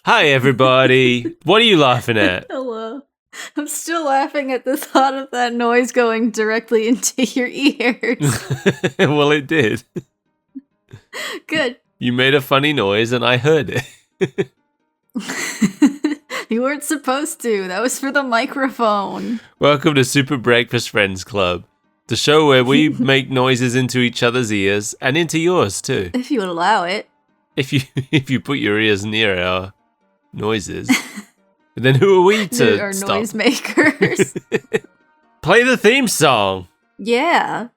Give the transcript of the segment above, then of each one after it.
Hi, everybody. What are you laughing at? Hello. I'm still laughing at the thought of that noise going directly into your ears. Well, it did. Good. You made a funny noise and I heard it. You weren't supposed to. That was for the microphone. Welcome to Super Breakfast Friends Club, the show where we make noises into each other's ears and into yours too. If you would allow it. If you put your ears near our noises, then who are we to Our stop? noisemakers. Play the theme song. Yeah.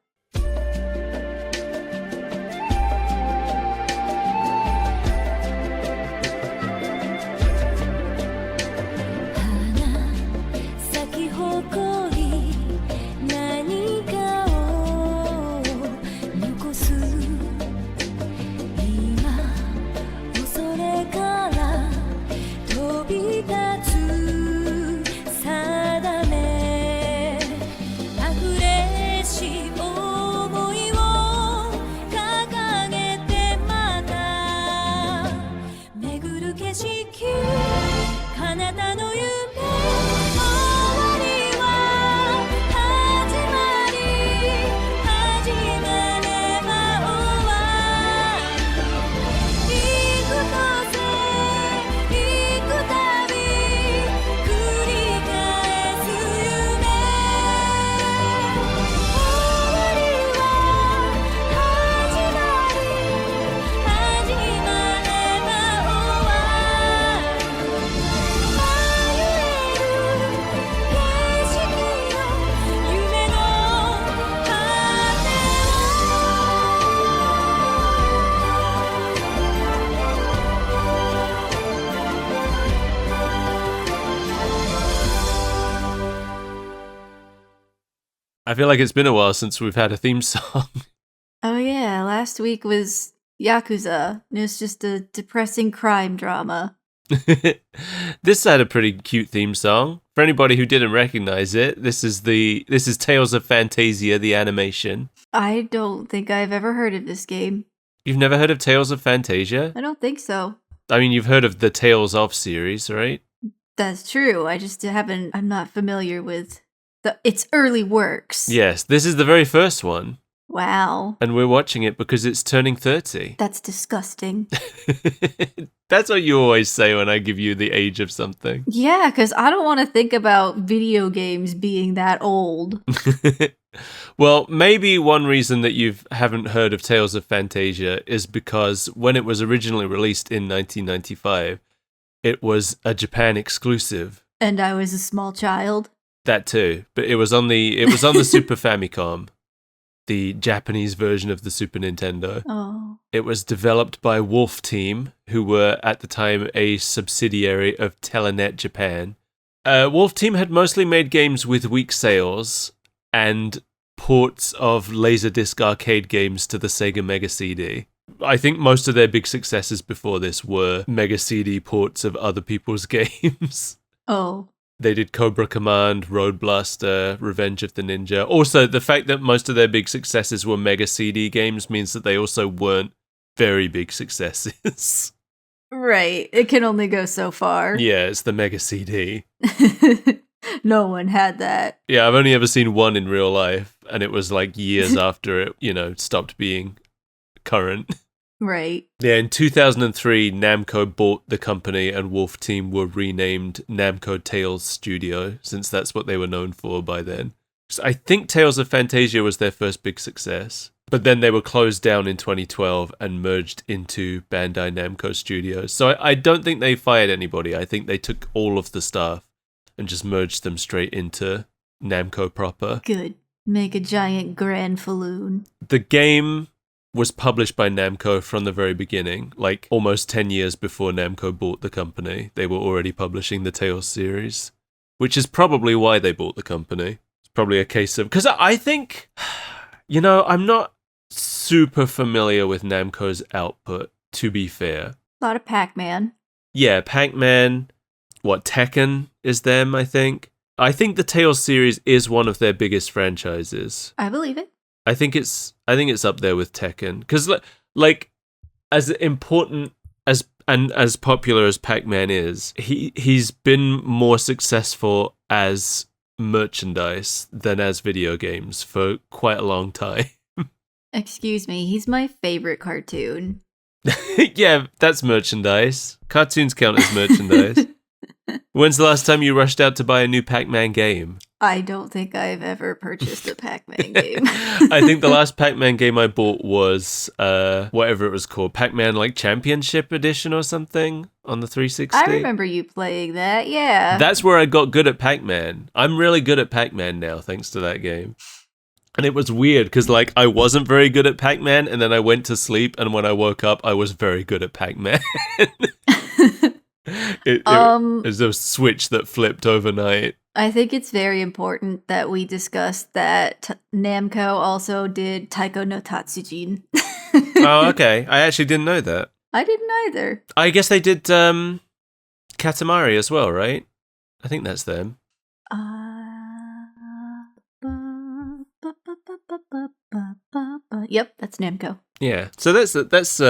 I feel like it's been a while since we've had a theme song. Oh yeah, last week was Yakuza. It was just a depressing crime drama. This had a pretty cute theme song. For anybody who didn't recognize it, this is Tales of Phantasia, the animation. I don't think I've ever heard of this game. You've never heard of Tales of Phantasia? I don't think so. I mean, you've heard of the Tales of series, right? That's true. I just haven't. I'm not familiar with its early works. Yes, this is the very first one. Wow. And we're watching it because it's turning 30. That's disgusting. That's what you always say when I give you the age of something. Yeah, because I don't want to think about video games being that old. Well, maybe one reason that you haven't heard of Tales of Phantasia is because when it was originally released in 1995, it was a Japan exclusive. And I was a small child. That too, but it was on the Super Famicom, the Japanese version of the Super Nintendo. Oh. It was developed by Wolf Team, who were at the time a subsidiary of Telenet Japan. Wolf Team had mostly made games with weak sales and ports of Laserdisc arcade games to the Sega Mega CD. I think most of their big successes before this were Mega CD ports of other people's games. Oh. They did Cobra Command, Road Blaster, Revenge of the Ninja. Also, the fact that most of their big successes were Mega CD games means that they also weren't very big successes. Right. It can only go so far. Yeah, it's the Mega CD. No one had that. Yeah, I've only ever seen one in real life, and it was like years after it, stopped being current. Right. Yeah, in 2003, Namco bought the company and Wolf Team were renamed Namco Tales Studio, since that's what they were known for by then. So I think Tales of Phantasia was their first big success, but then they were closed down in 2012 and merged into Bandai Namco Studios. So I don't think they fired anybody. I think they took all of the staff and just merged them straight into Namco proper. Good. Make a giant Granfalloon. The game was published by Namco from the very beginning, like almost 10 years before Namco bought the company. They were already publishing the Tales series, which is probably why they bought the company. It's probably a case of... Because I think, I'm not super familiar with Namco's output, to be fair. A lot of Pac-Man. Yeah, Pac-Man, Tekken is them, I think. I think the Tales series is one of their biggest franchises. I believe it. I think it's up there with Tekken because like as important as and as popular as Pac-Man is, he's been more successful as merchandise than as video games for quite a long time. Excuse me, he's my favorite cartoon. Yeah, that's merchandise. Cartoons count as merchandise. When's the last time you rushed out to buy a new Pac-Man game? I don't think I've ever purchased a Pac-Man game. I think the last Pac-Man game I bought was whatever it was called, Pac-Man like Championship Edition or something on the 360. I remember you playing that, yeah. That's where I got good at Pac-Man. I'm really good at Pac-Man now thanks to that game. And it was weird because like I wasn't very good at Pac-Man and then I went to sleep and when I woke up I was very good at Pac-Man. It was a switch that flipped overnight. I think it's very important that we discuss that Namco also did Taiko no Tatsujin. Oh, okay. I actually didn't know that. I didn't either. I guess they did Katamari as well, right? I think that's them. Yep, that's Namco. Yeah. So that's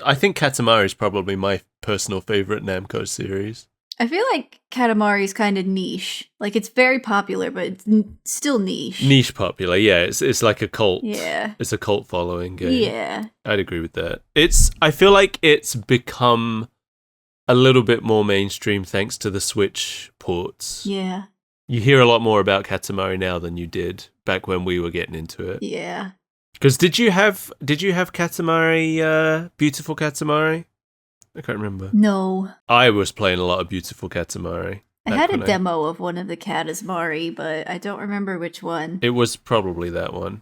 I think Katamari is probably my personal favorite Namco series. I feel like Katamari's kind of niche. Like, it's very popular, but it's still niche. Niche popular, yeah. It's like a cult. Yeah. It's a cult following game. Yeah. I'd agree with that. I feel like it's become a little bit more mainstream thanks to the Switch ports. Yeah. You hear a lot more about Katamari now than you did back when we were getting into it. Yeah. Because did you have Katamari, Beautiful Katamari? I can't remember. No. I was playing a lot of Beautiful Katamari. I had a demo of one of the Katamari, but I don't remember which one. It was probably that one.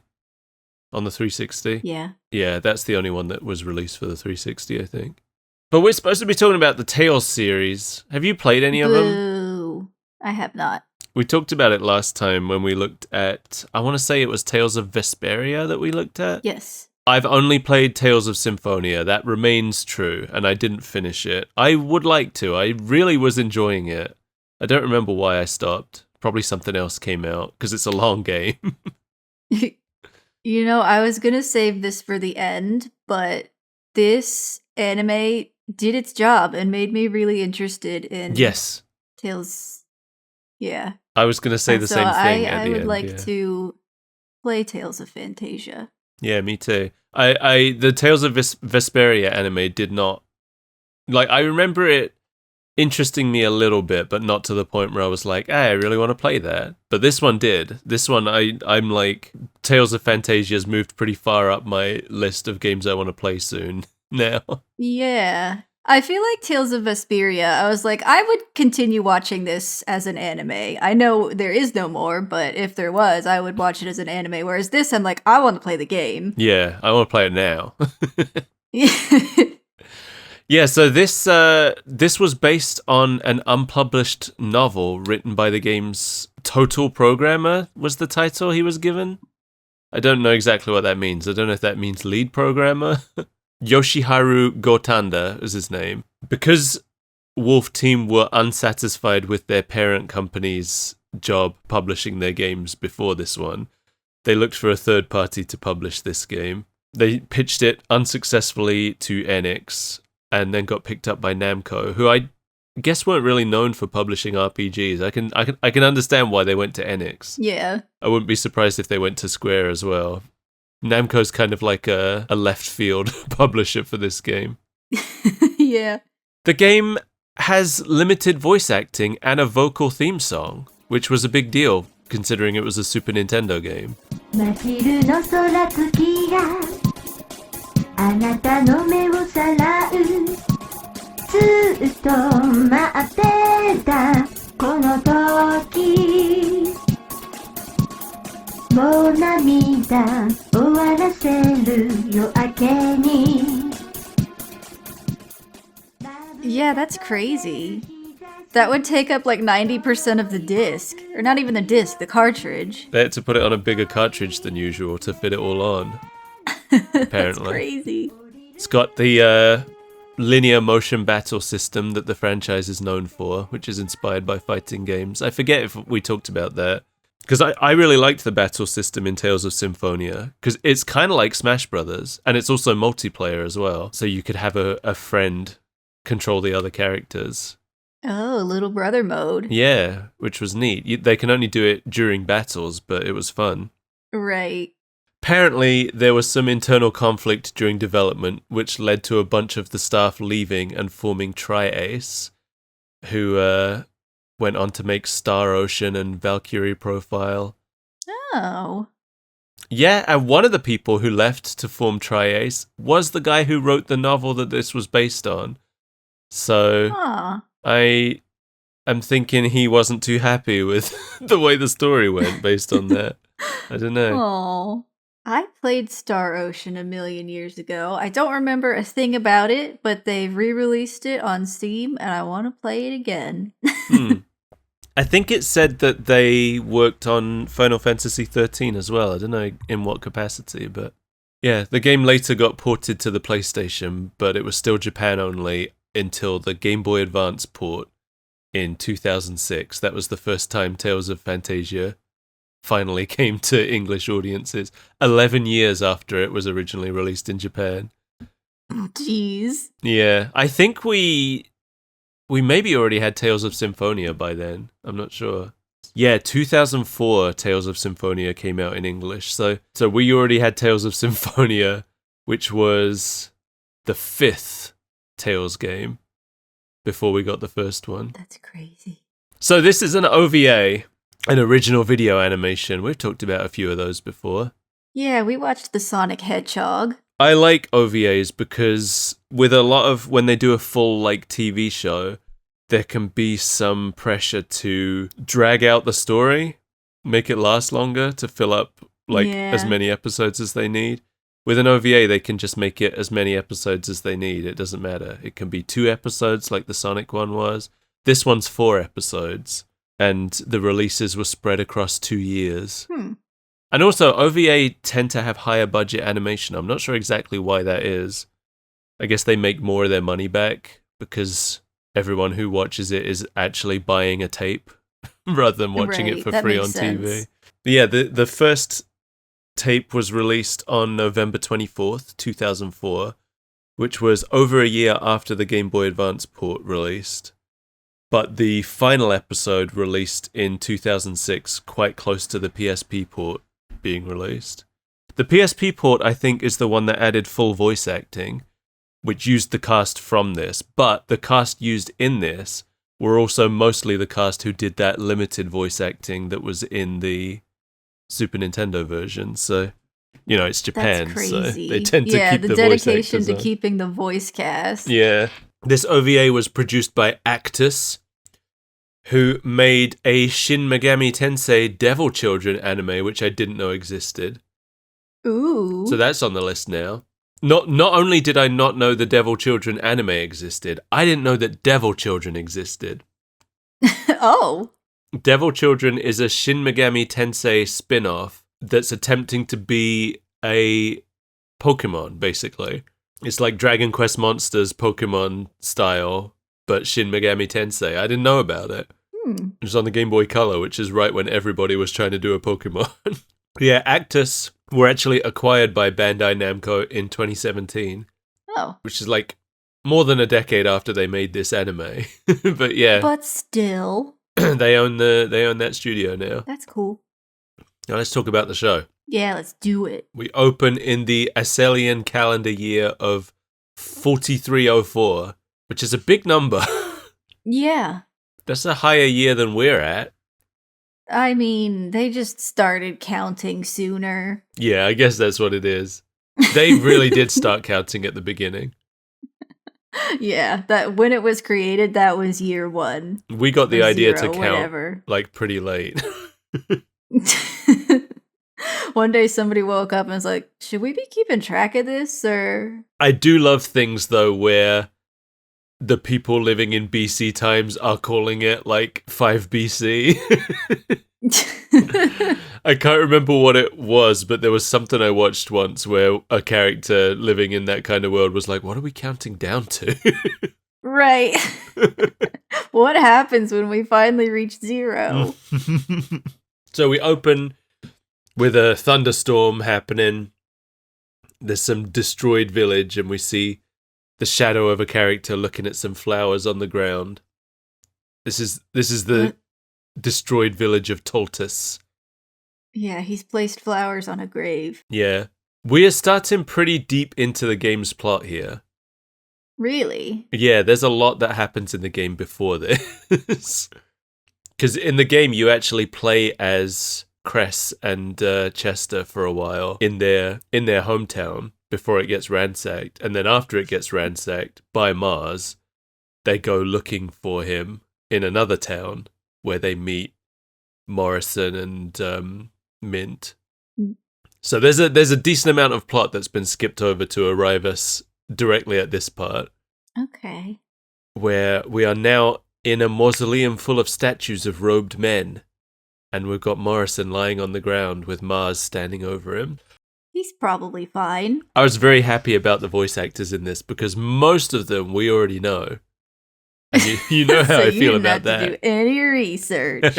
On the 360? Yeah. Yeah, that's the only one that was released for the 360, I think. But we're supposed to be talking about the Tales series. Have you played any of them? Boo. I have not. We talked about it last time when we looked at, I want to say it was Tales of Vesperia that we looked at. Yes. I've only played Tales of Symphonia. That remains true, and I didn't finish it. I would like to. I really was enjoying it. I don't remember why I stopped. Probably something else came out, because it's a long game. You know, I was going to save this for the end, but this anime did its job and made me really interested in Yes. Tales. Yeah. I was going to say the same thing at the end. I would like to play Tales of Phantasia. Yeah, me too. The Tales of Vesperia anime did not... Like, I remember it interesting me a little bit, but not to the point where I was like, hey, I really want to play that. But this one did. This one, I'm like, Tales of Phantasia's moved pretty far up my list of games I want to play soon now. Yeah. I feel like Tales of Vesperia, I was like, I would continue watching this as an anime. I know there is no more, but if there was, I would watch it as an anime. Whereas this, I'm like, I want to play the game. Yeah, I want to play it now. Yeah, so this was based on an unpublished novel written by the game's Total Programmer, was the title he was given. I don't know exactly what that means. I don't know if that means lead programmer. Yoshiharu Gotanda is his name. Because Wolf Team were unsatisfied with their parent company's job publishing their games before this one, they looked for a third party to publish this game. They pitched it unsuccessfully to Enix and then got picked up by Namco, who I guess weren't really known for publishing RPGs. I can understand why they went to Enix. Yeah. I wouldn't be surprised if they went to Square as well. Namco's kind of like a left field publisher for this game. Yeah. The game has limited voice acting and a vocal theme song, which was a big deal considering it was a Super Nintendo game. あなたの目をさらうずっと待ってたこの時もう涙終わらせる夜明けに Yeah, that's crazy. That would take up like 90% of the disc. Or not even the disc, the cartridge. They had to put it on a bigger cartridge than usual to fit it all on. Apparently. That's crazy. It's got the linear motion battle system that the franchise is known for, which is inspired by fighting games. I forget if we talked about that. Because I really liked the battle system in Tales of Symphonia, because it's kind of like Smash Brothers, and it's also multiplayer as well. So you could have a friend control the other characters. Oh, little brother mode. Yeah, which was neat. They can only do it during battles, but it was fun. Right. Apparently, there was some internal conflict during development, which led to a bunch of the staff leaving and forming Tri-Ace, who went on to make Star Ocean and Valkyrie Profile. Oh. Yeah, and one of the people who left to form Tri-Ace was the guy who wrote the novel that this was based on. So I am thinking he wasn't too happy with the way the story went based on that. I don't know. Oh. I played Star Ocean a million years ago. I don't remember a thing about it, but they've re-released it on Steam, and I want to play it again. I think it said that they worked on Final Fantasy 13 as well. I don't know in what capacity, but yeah, the game later got ported to the PlayStation, but it was still Japan only until the Game Boy Advance port in 2006. That was the first time Tales of Phantasia finally came to English audiences, 11 years after it was originally released in Japan. Jeez. Yeah, I think we maybe already had Tales of Symphonia by then. I'm not sure. Yeah, 2004 Tales of Symphonia came out in English. So we already had Tales of Symphonia, which was the 5th Tales game before we got the first one. That's crazy. So this is an OVA, an original video animation. We've talked about a few of those before. Yeah, we watched the Sonic Hedgehog. I like OVAs because with a lot of, when they do a full like TV show, there can be some pressure to drag out the story, make it last longer to fill up like as many episodes as they need. With an OVA, they can just make it as many episodes as they need. It doesn't matter. It can be 2 episodes like the Sonic one was. This one's 4 episodes, and the releases were spread across 2 years. And also, OVA tend to have higher budget animation. I'm not sure exactly why that is. I guess they make more of their money back because everyone who watches it is actually buying a tape rather than watching it for free on TV. Yeah, the first tape was released on November 24th, 2004, which was over a year after the Game Boy Advance port released. But the final episode released in 2006, quite close to the PSP port being released. The PSP port, I think, is the one that added full voice acting, which used the cast from this, but the cast used in this were also mostly the cast who did that limited voice acting that was in the Super Nintendo version. So, you know, it's Japan, so they tend to keep the dedication voice to actors keeping the voice cast. Yeah. This OVA was produced by Actus, who made a Shin Megami Tensei Devil Children anime, which I didn't know existed. Ooh. So that's on the list now. Not only did I not know the Devil Children anime existed, I didn't know that Devil Children existed. Oh. Devil Children is a Shin Megami Tensei spin-off that's attempting to be a Pokemon, basically. It's like Dragon Quest Monsters Pokemon style, but Shin Megami Tensei. I didn't know about it. It was on the Game Boy Color, which is right when everybody was trying to do a Pokemon. Yeah, Actus were actually acquired by Bandai Namco in 2017. Oh. Which is like more than a decade after they made this anime. But yeah. But still. they own that studio now. That's cool. Now let's talk about the show. Yeah, let's do it. We open in the Aselian calendar year of 4304, which is a big number. Yeah. That's a higher year than we're at. I mean, they just started counting sooner. Yeah, I guess that's what it is. They really did start counting at the beginning. Yeah, that when it was created, that was year 1. We got the idea to count whatever. like pretty late. One day somebody woke up and was like, should we be keeping track of this, or? I do love things, though, where the people living in BC times are calling it, like, 5 BC. I can't remember what it was, but there was something I watched once where a character living in that kind of world was like, what are we counting down to? Right. What happens when we finally reach 0? So we open with a thunderstorm happening. There's some destroyed village, and we see the shadow of a character looking at some flowers on the ground. This is the destroyed village of Toltus. Yeah, he's placed flowers on a grave. Yeah. We are starting pretty deep into the game's plot here. Really? Yeah, there's a lot that happens in the game before this. Because in the game, you actually play as Cress and Chester for a while in their hometown before it gets ransacked. And then after it gets ransacked by Mars, they go looking for him in another town where they meet Morrison and Mint. So there's a decent amount of plot that's been skipped over to arrive us directly at this part. Okay. Where we are now in a mausoleum full of statues of robed men. And we've got Morrison lying on the ground with Mars standing over him. He's probably fine. I was very happy about the voice actors in this because most of them we already know. And you know how So I feel you about didn't have to do any research.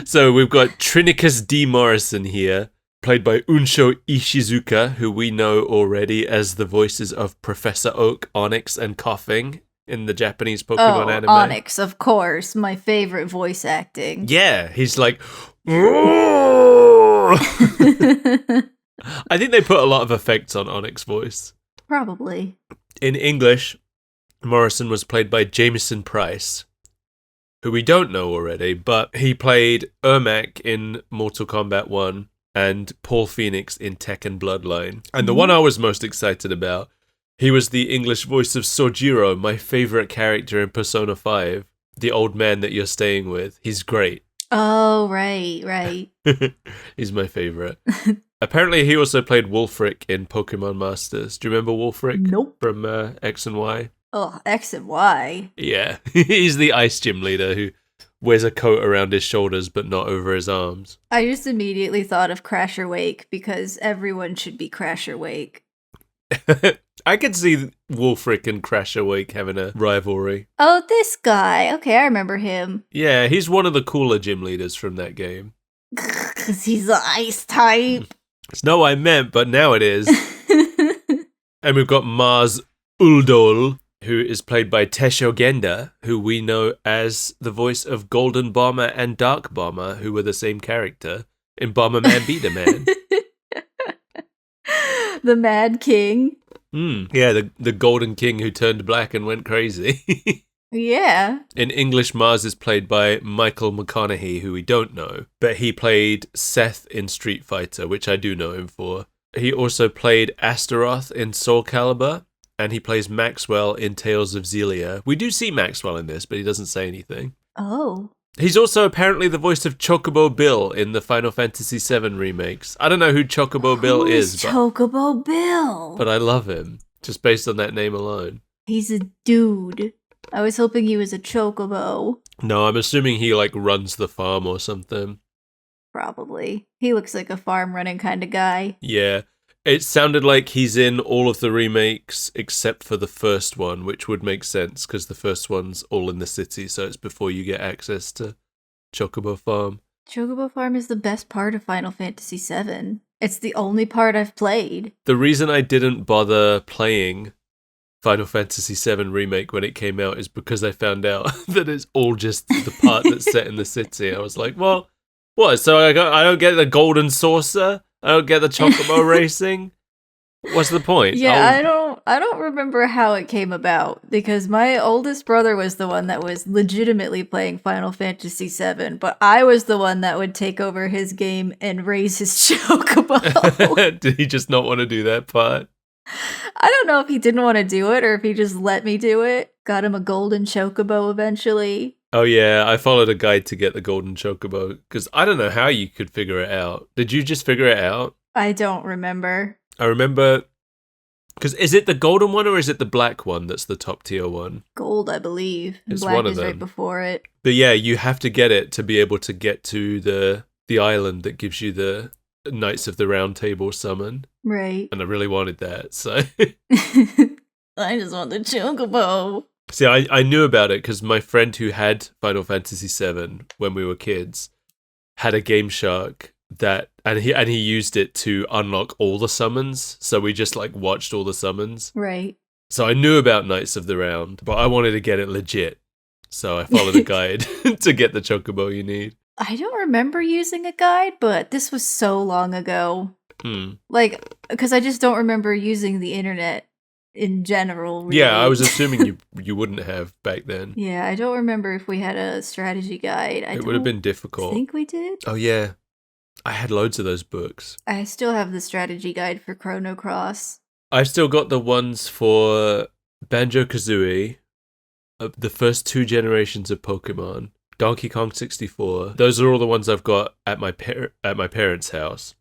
So we've got Trinicus D. Morrison here, played by Unsho Ishizuka, who we know already as the voices of Professor Oak, Onyx, and Coughing in the Japanese Pokemon anime. Onyx, of course. My favorite voice acting. Yeah, he's like... I think they put a lot of effects on Onyx's voice. Probably. In English, Morrison was played by Jameson Price, who we don't know already, but he played Ermac in Mortal Kombat 1 and Paul Phoenix in Tekken Bloodline. And the one I was most excited about, he was the English voice of Sojiro, my favorite character in Persona 5, the old man that you're staying with. He's great. Oh, right. He's my favorite. Apparently, he also played Wulfric in Pokemon Masters. Do you remember Wulfric? Nope. From X and Y? Oh, X and Y. Yeah. He's the ice gym leader who wears a coat around his shoulders but not over his arms. I just immediately thought of Crasher Wake because everyone should be Crasher Wake. I could see Wulfric and Crasher Wake having a rivalry. Oh, this guy. Okay, I remember him. Yeah, he's one of the cooler gym leaders from that game. Because he's the ice type. It's not what I meant, but now it is. And we've got Mars Uldol, who is played by Tesho Genda, who we know as the voice of Golden Bomber and Dark Bomber, who were the same character in Bomberman Beat-A-Man. The Mad King. Yeah, the Golden King who turned black and went crazy. Yeah. In English, Mars is played by Michael McConaughey, who we don't know, but he played Seth in Street Fighter, which I do know him for. He also played Astaroth in Soul Calibur, and he plays Maxwell in Tales of Xillia. We do see Maxwell in this, but he doesn't say anything. Oh. He's also apparently the voice of Chocobo Bill in the Final Fantasy VII remakes. I don't know who Chocobo Bill is, Chocobo Bill? but I love him, just based on that name alone. He's a dude. I was hoping he was a chocobo. No, I'm assuming he, runs the farm or something. Probably. He looks like a farm running kind of guy. Yeah. It sounded like he's in all of the remakes except for the first one, which would make sense because the first one's all in the city, so it's before you get access to Chocobo Farm. Chocobo Farm is the best part of Final Fantasy VII. It's the only part I've played. The reason I didn't bother playing Final Fantasy VII Remake when it came out is because I found out that it's all just the part that's set in the city. I was like, well, what? So I don't get the golden saucer? I don't get the chocobo racing? What's the point? Yeah, I don't remember how it came about because my oldest brother was the one that was legitimately playing Final Fantasy VII, but I was the one that would take over his game and raise his chocobo. Did he just not want to do that part? I don't know if he didn't want to do it or if he just let me do it. Got him a golden chocobo eventually. Oh yeah, I followed a guide to get the golden chocobo because I don't know how you could figure it out. Did you just figure it out? I don't remember. I remember, because is it the golden one or is it the black one that's the top tier one? Gold, I believe. It's Black one of is them. right before it. But yeah, you have to get it to be able to get to the island that gives you the Knights of the Round Table summon. Right. And I really wanted that, so... I just want the chocobo. See, I knew about it because my friend who had Final Fantasy VII when we were kids had a Game Shark and he used it to unlock all the summons. So we just watched all the summons. Right. So I knew about Knights of the Round, but I wanted to get it legit. So I followed a guide to get the chocobo you need. I don't remember using a guide, but this was so long ago. Like, because I just don't remember using the internet in general. Really. Yeah, I was assuming you wouldn't have back then. Yeah, I don't remember if we had a strategy guide. It would have been difficult. I think we did. Oh, yeah. I had loads of those books. I still have the strategy guide for Chrono Cross. I've still got the ones for Banjo-Kazooie, the first 2 generations of Pokemon, Donkey Kong 64. Those are all the ones I've got at my parents' house.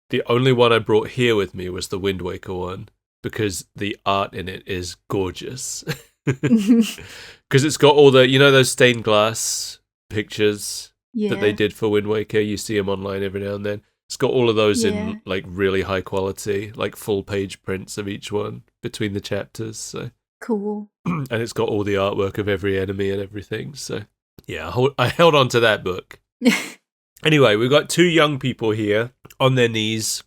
The only one I brought here with me was the Wind Waker one, because the art in it is gorgeous. Because it's got all the, those stained glass pictures that they did for Wind Waker. You see them online every now and then. It's got all of those in like really high quality, like full page prints of each one between the chapters. So cool. And it's got all the artwork of every enemy and everything. So yeah, I held on to that book. Anyway, we've got 2 young people here on their knees,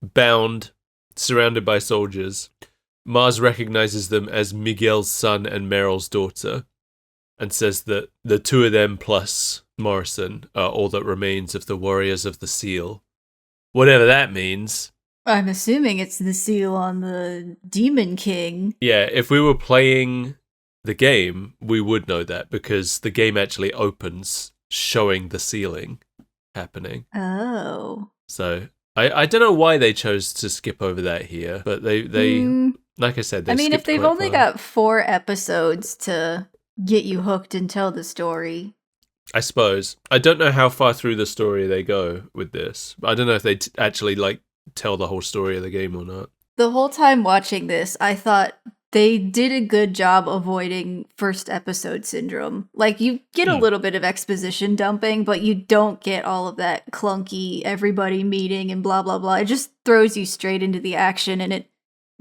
bound, surrounded by soldiers. Mars recognizes them as Miguel's son and Meryl's daughter and says that the 2 of them plus Morrison are all that remains of the Warriors of the Seal. Whatever that means. I'm assuming it's the seal on the Demon King. Yeah, if we were playing the game, we would know that because the game actually opens showing the sealing happening. Oh. So I don't know why they chose to skip over that here, but they like I said, if they've only got 4 episodes to get you hooked and tell the story. I suppose. I don't know how far through the story they go with this. I don't know if they actually tell the whole story of the game or not. The whole time watching this, I thought they did a good job avoiding first episode syndrome. Like, you get a little bit of exposition dumping, but you don't get all of that clunky everybody meeting and blah, blah, blah. It just throws you straight into the action, and it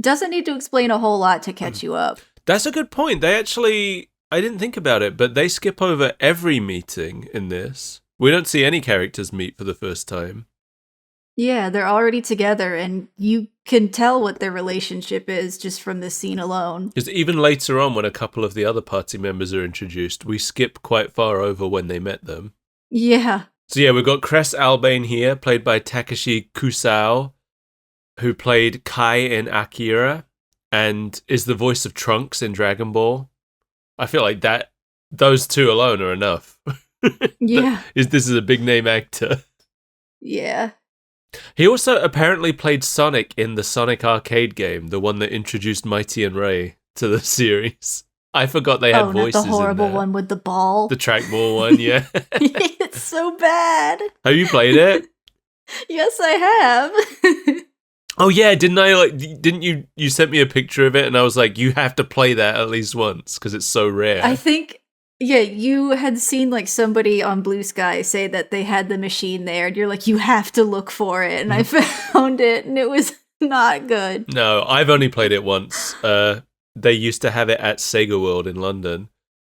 doesn't need to explain a whole lot to catch you up. That's a good point. They actually, I didn't think about it, but they skip over every meeting in this. We don't see any characters meet for the first time. Yeah, they're already together, and you can tell what their relationship is just from this scene alone. Because even later on, when a couple of the other party members are introduced, we skip quite far over when they met them. Yeah. So yeah, we've got Cress Albane here, played by Takashi Kusao, who played Kai in Akira, and is the voice of Trunks in Dragon Ball. I feel like those 2 alone are enough. Yeah. This is a big name actor. Yeah. He also apparently played Sonic in the Sonic arcade game, the one that introduced Mighty and Ray to the series. I forgot they had voices in the horrible there. one with the ball. The trackball one, yeah. It's so bad. Have you played it? Yes, I have. Oh yeah, didn't you sent me a picture of it and I was like, you have to play that at least once because it's so rare. I think, yeah, you had seen somebody on Blue Sky say that they had the machine there and you're like, you have to look for it. And I found it and it was not good. No, I've only played it once. They used to have it at Sega World in London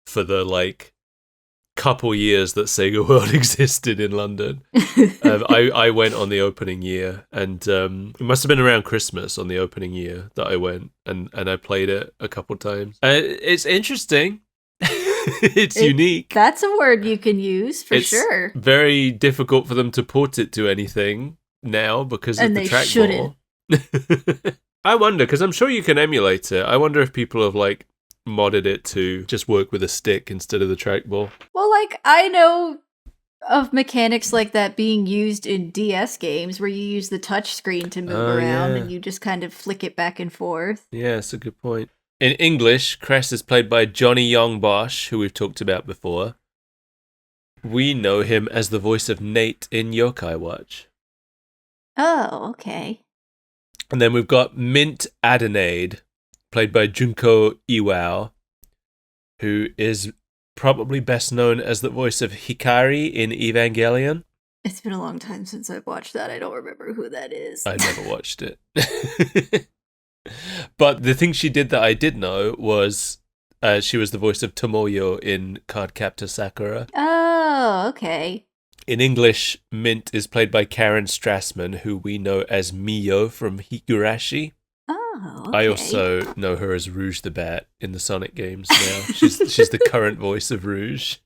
for the couple years that Sega World existed in London. I went on the opening year, and it must have been around Christmas on the opening year that I went, and I played it a couple times. It's interesting. It's unique. That's a word you can use for it's sure. Very difficult for them to port it to anything now because of the trackball. I wonder, because I'm sure you can emulate it. I wonder if people have modded it to just work with a stick instead of the trackball. Well, I know of mechanics like that being used in DS games where you use the touch screen to move around and you just kind of flick it back and forth. Yeah, that's a good point. In English, Cress is played by Johnny Young Bosch, who we've talked about before. We know him as the voice of Nate in Yokai Watch. Oh, okay. And then we've got Mint Adenade, played by Junko Iwao, who is probably best known as the voice of Hikari in Evangelion. It's been a long time since I've watched that. I don't remember who that is. I never watched it. But the thing she did that I did know was she was the voice of Tomoyo in Cardcaptor Sakura. Oh, okay. In English, Mint is played by Karen Strassman, who we know as Mio from Higurashi. Oh, okay. I also know her as Rouge the Bat in the Sonic games now. She's the current voice of Rouge.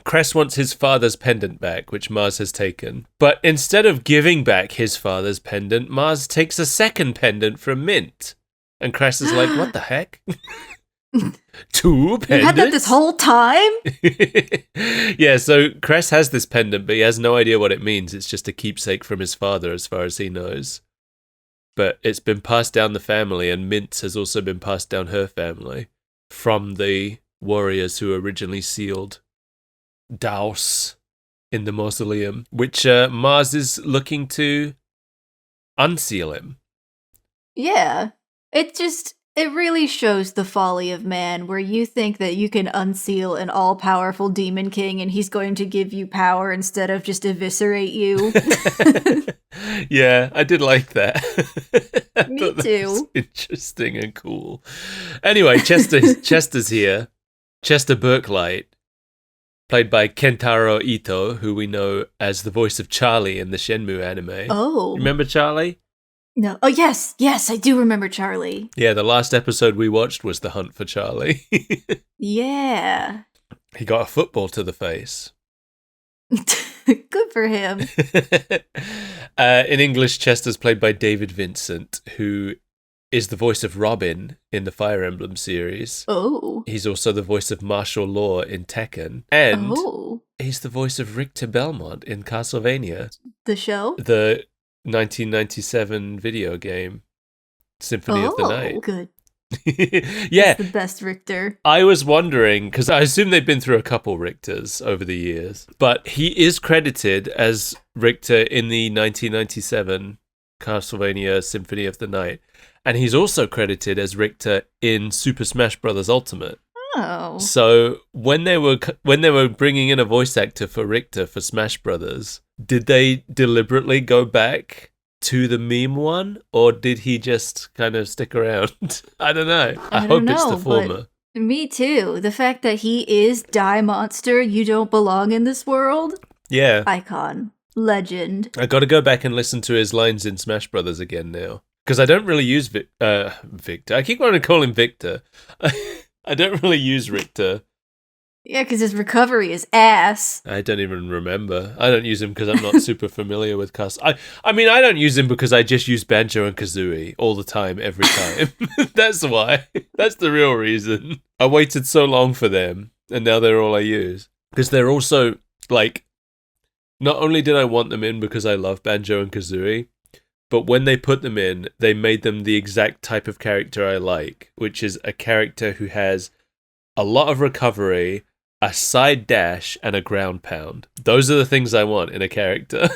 Cress wants his father's pendant back, which Mars has taken. But instead of giving back his father's pendant, Mars takes a second pendant from Mint. And Cress is like, what the heck? 2 pendants? You had that this whole time? Yeah, so Cress has this pendant, but he has no idea what it means. It's just a keepsake from his father, as far as he knows. But it's been passed down the family, and Mint has also been passed down her family from the warriors who originally sealed Daos in the mausoleum, which Mars is looking to unseal him. Yeah. It really shows the folly of man, where you think that you can unseal an all-powerful demon king and he's going to give you power instead of just eviscerate you. Yeah, I did like that. Me too. Was interesting and cool. Anyway, Chester's here. Chester Burklight, played by Kentaro Ito, who we know as the voice of Charlie in the Shenmue anime. Oh. Remember Charlie? No. Oh, yes. Yes, I do remember Charlie. Yeah, the last episode we watched was The Hunt for Charlie. Yeah. He got a football to the face. Good for him. In English, Chester's played by David Vincent, who is the voice of Robin in the Fire Emblem series. Oh. He's also the voice of Martial Law in Tekken. And Oh. he's the voice of Richter Belmont in Castlevania. The show? The 1997 video game, Symphony of the Night. Oh, good. Yeah. That's the best Richter. I was wondering, because I assume they've been through a couple Richters over the years, but he is credited as Richter in the 1997 Castlevania Symphony of the Night. And he's also credited as Richter in Super Smash Bros. Ultimate. Oh. So when they were bringing in a voice actor for Richter for Smash Brothers, did they deliberately go back to the meme one, or did he just kind of stick around? I don't know. I hope it's the former. Me too. The fact that he is Die Monster, you don't belong in this world. Yeah. Icon. Legend. I got to go back and listen to his lines in Smash Brothers again now. Because I don't really use Victor. I keep wanting to call him Victor. I don't really use Richter. Yeah, because his recovery is ass. I don't even remember. I don't use him because I'm not super familiar with I mean, I don't use him because I just use Banjo and Kazooie all the time, every time. That's why. That's the real reason. I waited so long for them, and now they're all I use. Because they're also, like, not only did I want them in because I love Banjo and Kazooie, but when they put them in, they made them the exact type of character I like, which is a character who has a lot of recovery, a side dash, and a ground pound. Those are the things I want in a character.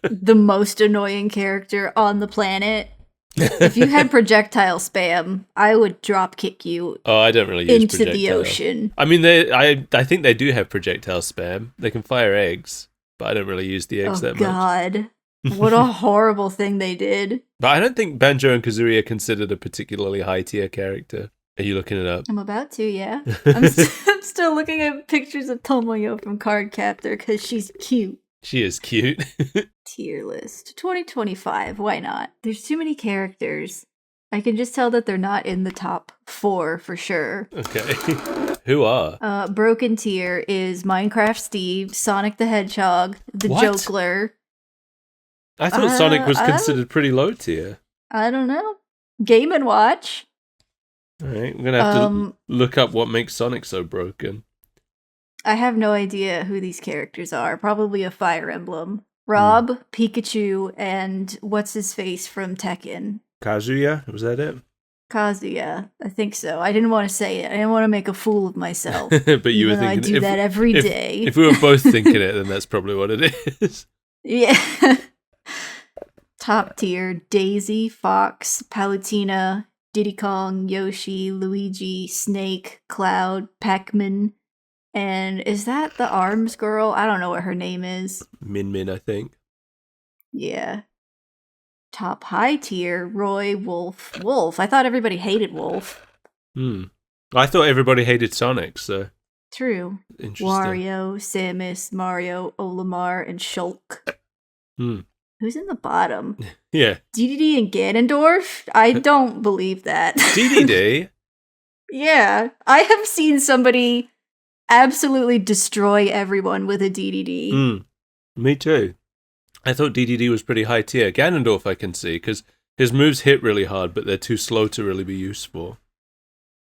The most annoying character on the planet. If you had projectile spam, I would drop kick you. Oh, I don't really use into projectile. the ocean. I mean, I think they do have projectile spam. They can fire eggs, but I don't really use the eggs that much. Oh God. What a horrible thing they did. But I don't think Banjo and Kazooie are considered a particularly high tier character. Are you looking it up? I'm about to, yeah. I'm still looking at pictures of Tomoyo from Card Captor because she's cute. She is cute. Tier list 2025. Why not? There's too many characters. I can just tell that they're not in the top 4 for sure. Okay. Who are? Broken tier is Minecraft Steve, Sonic the Hedgehog, the What? Jokler. I thought Sonic was considered pretty low tier. I don't know. Game & Watch. All right, we're going to have to look up what makes Sonic so broken. I have no idea who these characters are. Probably a Fire Emblem. Rob, Pikachu, and what's-his-face from Tekken. Kazuya? Was that it? Kazuya. I think so. I didn't want to say it. I didn't want to make a fool of myself. But you were thinking... I do that every day. If we were both thinking it, then that's probably what it is. Yeah. Top tier, Daisy, Fox, Palutena, Diddy Kong, Yoshi, Luigi, Snake, Cloud, Pac-Man, and is that the Arms girl? I don't know what her name is. Min Min, I think. Yeah. Top high tier, Roy, Wolf. Wolf. I thought everybody hated Wolf. I thought everybody hated Sonic, so... True. Interesting. Wario, Samus, Mario, Olimar, and Shulk. Who's in the bottom? Yeah. DDD and Ganondorf? I don't believe that. DDD? Yeah. I have seen somebody absolutely destroy everyone with a DDD. Me too. I thought DDD was pretty high tier. Ganondorf I can see, because his moves hit really hard, but they're too slow to really be useful.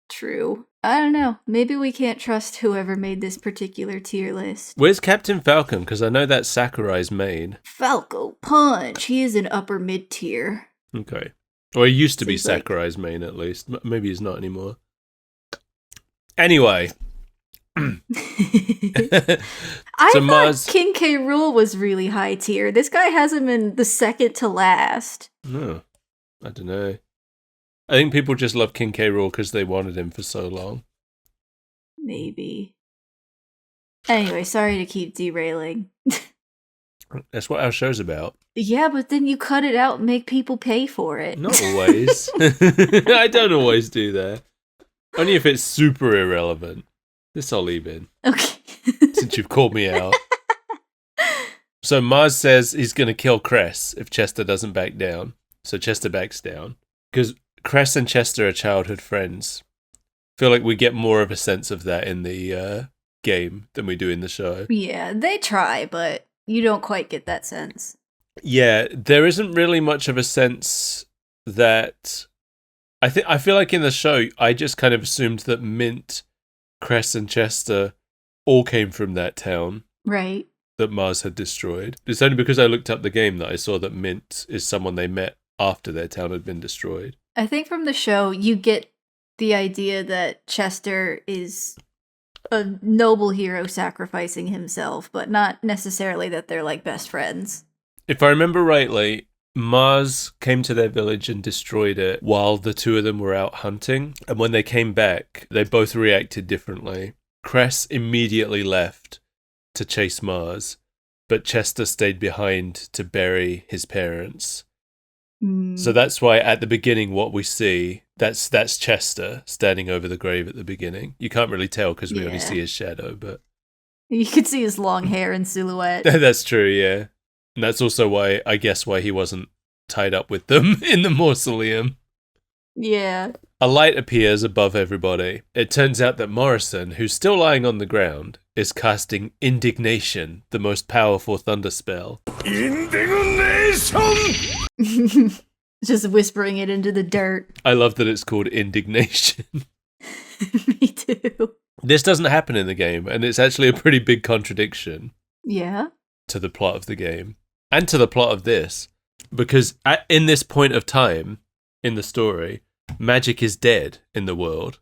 True. I don't know. Maybe we can't trust whoever made this particular tier list. Where's Captain Falcon? Because I know that's Sakurai's main. Falco Punch. He is an upper mid tier. Okay. Or he used to be Seems like- Sakurai's main, at least. Maybe he's not anymore. Anyway. I So thought Mars- King K. Rool was really high tier. This guy has him in the second to last. No, I don't know. I think people just love King K. Rool because they wanted him for so long. Maybe. Anyway, sorry to keep derailing. That's what our show's about. Yeah, but then you cut it out and make people pay for it. Not always. I don't always do that. Only if it's super irrelevant. This I'll leave in, Okay. since you've called me out. So Mars says he's going to kill Cress if Chester doesn't back down. So Chester backs down. Because Cress and Chester are childhood friends. Feel like we get more of a sense of that in the game than we do in the show. Yeah, they try, but you don't quite get that sense. Yeah, there isn't really much of a sense that... I feel like in the show, I just kind of assumed that Mint, Cress, and Chester all came from that town Right. that Mars had destroyed. It's only because I looked up the game that I saw that Mint is someone they met after their town had been destroyed. I think from the show, you get the idea that Chester is a noble hero sacrificing himself, but not necessarily that they're like best friends. If I remember rightly, Mars came to their village and destroyed it while the two of them were out hunting. And when they came back, they both reacted differently. Cress immediately left to chase Mars, but Chester stayed behind to bury his parents. So that's why at the beginning what we see, that's Chester standing over the grave at the beginning. You can't really tell because we only Yeah. see his shadow, but... You can see his long hair in silhouette. That's true, yeah. And that's also why, I guess, why he wasn't tied up with them in the mausoleum. Yeah. A light appears above everybody. It turns out that Morrison, who's still lying on the ground, is casting Indignation, the most powerful thunder spell. Indignation! Just whispering it into the dirt. I love that it's called Indignation. Me too. This doesn't happen in the game, and it's actually a pretty big contradiction Yeah. to the plot of the game and to the plot of this, because in this point of time in the story, magic is dead in the world.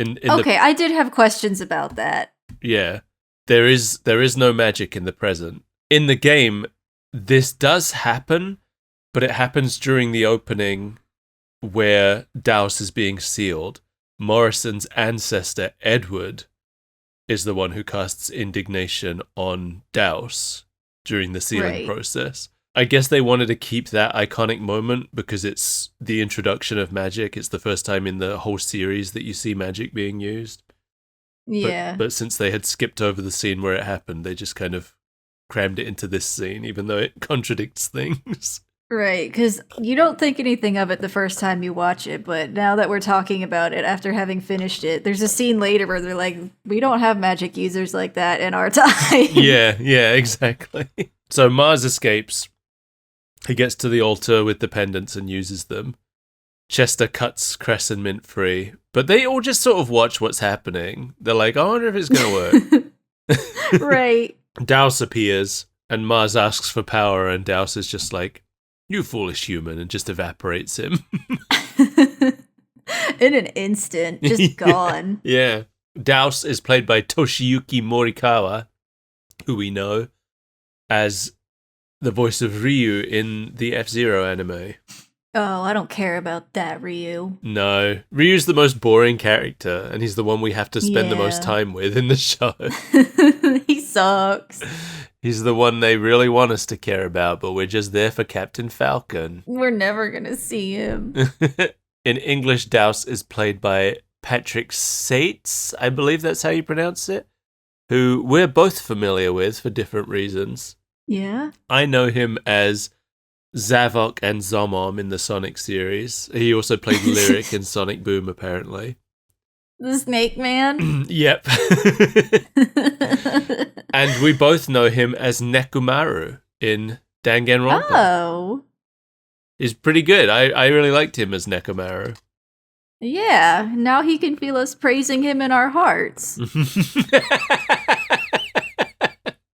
Okay, I did have questions about that. Yeah, there is no magic in the present. In the game, this does happen, but it happens during the opening where Daus is being sealed. Morrison's ancestor, Edward, is the one who casts Indignation on Daus during the sealing process. I guess they wanted to keep that iconic moment because it's the introduction of magic. It's the first time in the whole series that you see magic being used. Yeah. But since they had skipped over the scene where it happened, they just kind of crammed it into this scene, even though it contradicts things. Right, because you don't think anything of it the first time you watch it, but now that we're talking about it after having finished it, there's a scene later where they're like, we don't have magic users like that in our time. Yeah, exactly. So Mars escapes. He gets to the altar with the pendants and uses them. Chester cuts Cress and Mint free, but they all just sort of watch what's happening. They're like, I wonder if it's going to work. Right. Daus appears, and Mars asks for power, and Daus is just like, you foolish human, and just evaporates him. In an instant, just gone. Yeah. Daus is played by Toshiyuki Morikawa, who we know as the voice of Ryu in the F-Zero anime. Oh, I don't care about that, Ryu. No. Ryu's the most boring character, and he's the one we have to spend the most Yeah. time with in the show. He sucks. He's the one they really want us to care about, but we're just there for Captain Falcon. We're never gonna see him. In English, Daus is played by Patrick Sates, I believe that's how you pronounce it, who we're both familiar with for different reasons. Yeah? I know him as Zavok and Zomom in the Sonic series. He also played Lyric in Sonic Boom, apparently. The Snake Man? Yep. And we both know him as Nekomaru in Danganronpa. Oh. He's pretty good. I really liked him as Nekomaru. Yeah, now he can feel us praising him in our hearts.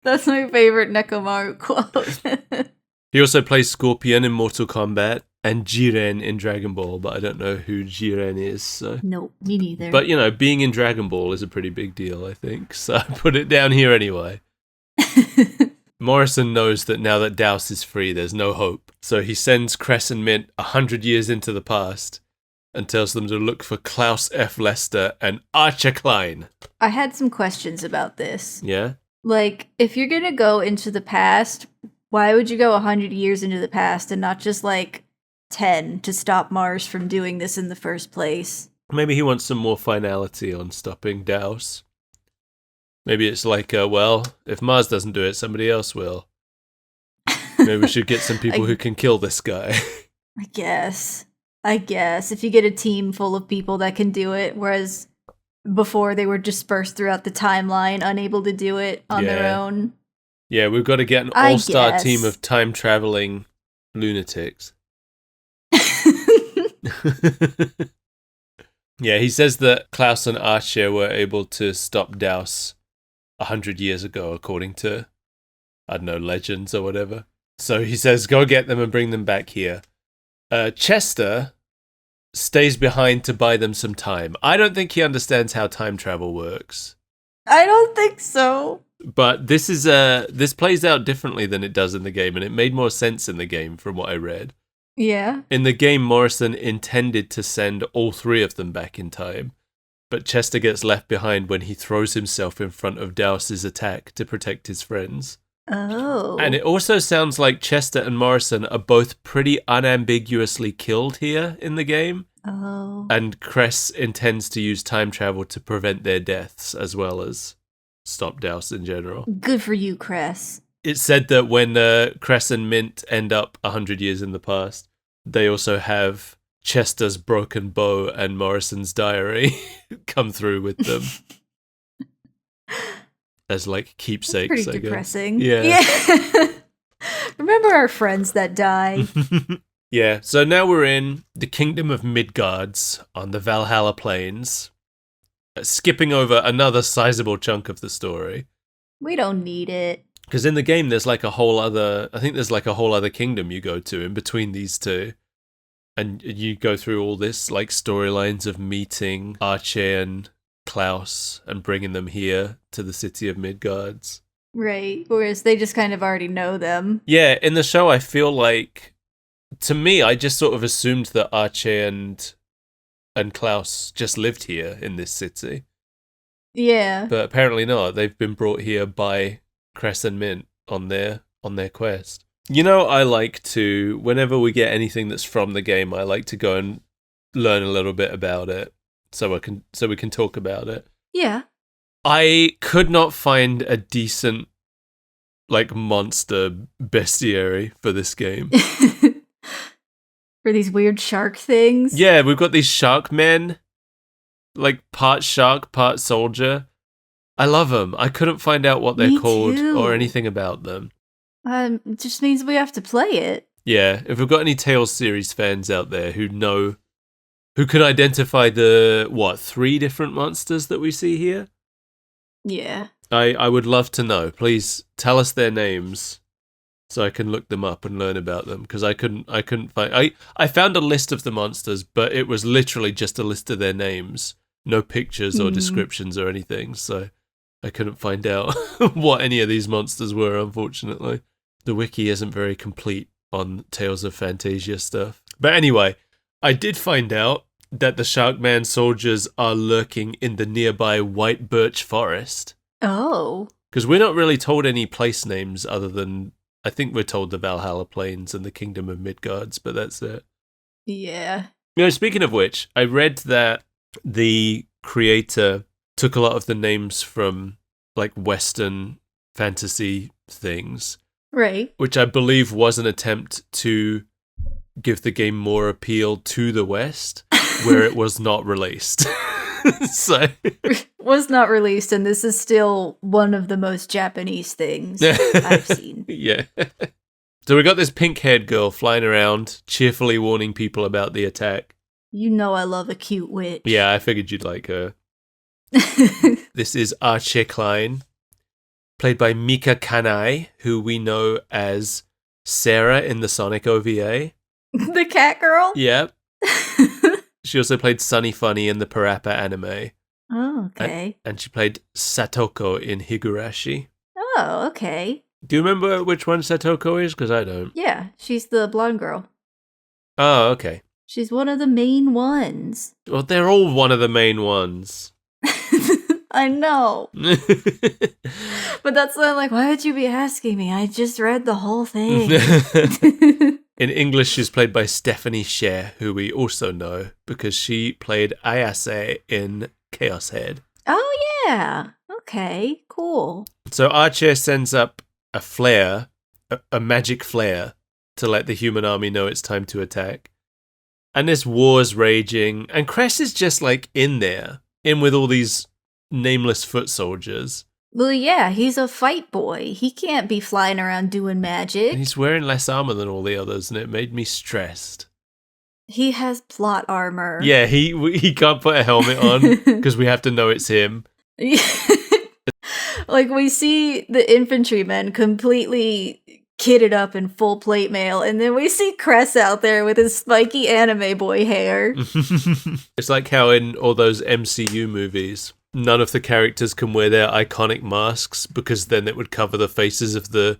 That's my favorite Nekomaru quote. He also plays Scorpion in Mortal Kombat and Jiren in Dragon Ball, but I don't know who Jiren is, so... Nope, me neither. But, you know, being in Dragon Ball is a pretty big deal, I think, so I put it down here anyway. Morrison knows that now that Douse is free, there's no hope, so he sends Cress and Mint 100 years into the past and tells them to look for Klaus F. Lester and Archer Klein. I had some questions about this. Yeah? Like, if you're gonna go into the past, why would you go 100 years into the past and not just, 10 to stop Mars from doing this in the first place? Maybe he wants some more finality on stopping Douse. Maybe it's like, well, if Mars doesn't do it, somebody else will. Maybe we should get some people who can kill this guy. I guess. If you get a team full of people that can do it, whereas before they were dispersed throughout the timeline, unable to do it on their own. Yeah, we've got to get an all-star team of time-traveling lunatics. Yeah, he says that Klaus and Archer were able to stop Douse 100 years ago, according to, I don't know, legends or whatever. So he says, go get them and bring them back here. Chester stays behind to buy them some time. I don't think he understands how time travel works. I don't think so. But this plays out differently than it does in the game, and it made more sense in the game from what I read. Yeah. In the game, Morrison intended to send all three of them back in time, but Chester gets left behind when he throws himself in front of Douse's attack to protect his friends. Oh. And it also sounds like Chester and Morrison are both pretty unambiguously killed here in the game. Oh. And Cress intends to use time travel to prevent their deaths as well as stop Douse in general. Good for you, Cress. It's said that when Cress and Mint end up 100 years in the past, they also have Chester's broken bow and Morrison's diary come through with them. As keepsakes, That's pretty I guess. depressing. Yeah. Remember our friends that died. Yeah, so now we're in the Kingdom of Midgards on the Valhalla Plains, skipping over another sizable chunk of the story. We don't need it. Because in the game, there's a whole other kingdom you go to in between these two. And you go through all this, storylines of meeting Archer and Klaus and bringing them here to the city of Midgards. Right, whereas they just kind of already know them. Yeah, in the show, I feel like, to me, I just sort of assumed that Archer and Klaus just lived here in this city. Yeah. But apparently not. They've been brought here by Cress and Mint on their quest. You know, I like to, whenever we get anything that's from the game, I like to go and learn a little bit about it so we can talk about it. Yeah. I could not find a decent monster bestiary for this game. For these weird shark things. Yeah, we've got these shark men, part shark, part soldier. I love them. I couldn't find out what they're called or anything about them. It just means we have to play it. Yeah, if we've got any Tales series fans out there who can identify the, 3 different monsters that we see here? Yeah. I would love to know. Please tell us their names so I can look them up and learn about them, because I couldn't find... I found a list of the monsters, but it was literally just a list of their names. No pictures or descriptions or anything, so I couldn't find out what any of these monsters were, unfortunately. The wiki isn't very complete on Tales of Phantasia stuff. But anyway, I did find out that the Sharkman soldiers are lurking in the nearby White Birch Forest. Oh. Because we're not really told any place names other than, I think we're told the Valhalla Plains and the Kingdom of Midgards, but that's it. Yeah. You know, speaking of which, I read that the creator took a lot of the names from Western fantasy things Right. which I believe was an attempt to give the game more appeal to the West, where it was not released. So Was not released, and this is still one of the most Japanese things I've seen. Yeah. So we got this pink-haired girl flying around, cheerfully warning people about the attack. You know I love a cute witch. Yeah, I figured you'd like her. This is Arche Klein, played by Mika Kanai, who we know as Sarah in the Sonic OVA. The cat girl? Yep. She also played Sunny Funny in the Parappa anime. Oh, okay. And she played Satoko in Higurashi. Oh, okay. Do you remember which one Satoko is? Because I don't. Yeah, she's the blonde girl. Oh, okay. She's one of the main ones. Well, they're all one of the main ones. I know. But that's why I'm like, why would you be asking me? I just read the whole thing. In English, she's played by Stephanie Scher, who we also know because she played Ayase in Chaos Head. Oh, yeah. Okay, cool. So Archer sends up a flare, a magic flare, to let the human army know it's time to attack. And this war's raging, and Cress is just like in there, in with all these nameless foot soldiers. Well, yeah, he's a fight boy. He can't be flying around doing magic. And he's wearing less armor than all the others, and it made me stressed. He has plot armor. Yeah, he can't put a helmet on because we have to know it's him. Like, we see the infantrymen completely kitted up in full plate mail, and then we see Cress out there with his spiky anime boy hair. It's like how in all those MCU movies, none of the characters can wear their iconic masks because then it would cover the faces of the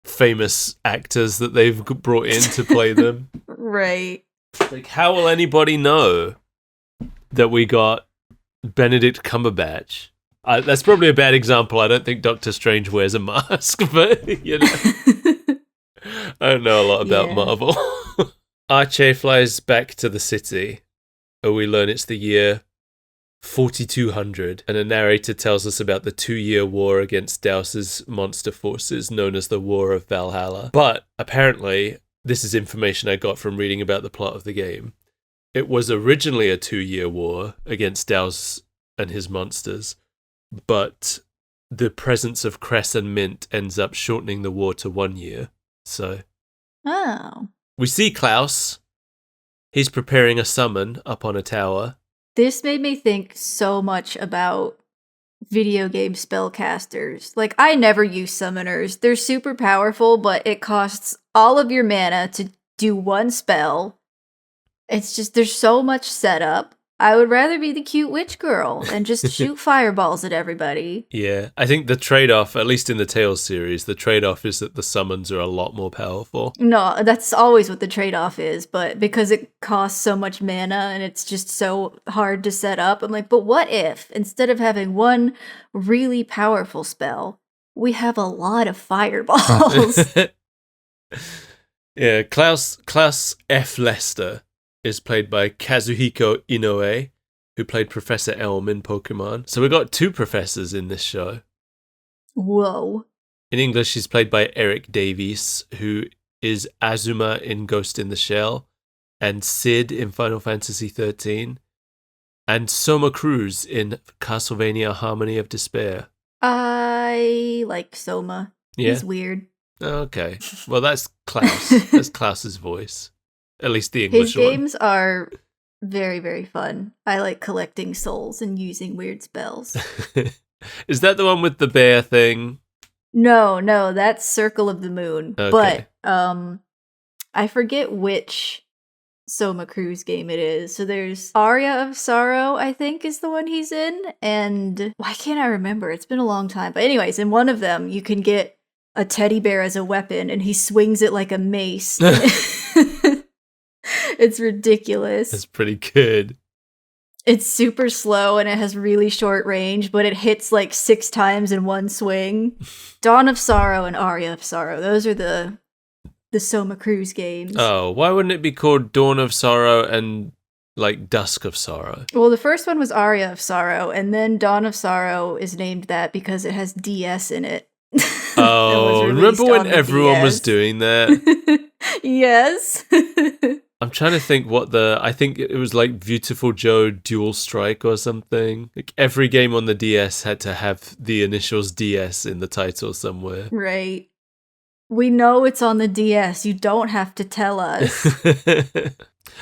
famous actors that they've brought in to play them. Right. Like, how will anybody know that we got Benedict Cumberbatch? That's probably a bad example. I don't think Doctor Strange wears a mask, but, you know. I don't know a lot about Marvel. Arche flies back to the city, and we learn it's the year 4200, and a narrator tells us about the 2-year war against Daus's monster forces known as the War of Valhalla. But apparently, this is information I got from reading about the plot of the game. It was originally a 2-year war against Daus and his monsters, but the presence of Cress and Mint ends up shortening the war to 1 year. So, we see Klaus. He's preparing a summon up on a tower. This made me think so much about video game spellcasters. Like, I never use summoners. They're super powerful, but it costs all of your mana to do one spell. It's just, there's so much setup. I would rather be the cute witch girl and just shoot fireballs at everybody. Yeah, I think the trade-off, at least in the Tales series, the trade-off is that the summons are a lot more powerful. No, that's always what the trade-off is, but because it costs so much mana and it's just so hard to set up, I'm like, but what if, instead of having one really powerful spell, we have a lot of fireballs? Yeah, Klaus F. Lester is played by Kazuhiko Inoue, who played Professor Elm in Pokemon. So we got 2 professors in this show. Whoa. In English, he's played by Eric Davies, who is Azuma in Ghost in the Shell, and Sid in Final Fantasy XIII, and Soma Cruz in Castlevania Harmony of Despair. I like Soma. Yeah? He's weird. Okay. Well, that's Klaus. That's Klaus's voice. At least the English His one. games are very, very fun. I like collecting souls and using weird spells. Is that the one with the bear thing? No, that's Circle of the Moon. Okay. But I forget which Soma Cruz game it is. So there's Aria of Sorrow, I think, is the one he's in. And why can't I remember? It's been a long time. But anyways, in one of them, you can get a teddy bear as a weapon, and he swings it like a mace. It's ridiculous. That's pretty good. It's super slow and it has really short range, but it hits like 6 times in one swing. Dawn of Sorrow and Aria of Sorrow. Those are the Soma Cruz games. Oh, why wouldn't it be called Dawn of Sorrow and like Dusk of Sorrow? Well, the first one was Aria of Sorrow, and then Dawn of Sorrow is named that because it has DS in it. Oh, remember when everyone was doing that? Yes. I'm trying to think I think it was like Beautiful Joe Dual Strike or something. Like every game on the DS had to have the initials DS in the title somewhere. Right. We know it's on the DS. You don't have to tell us.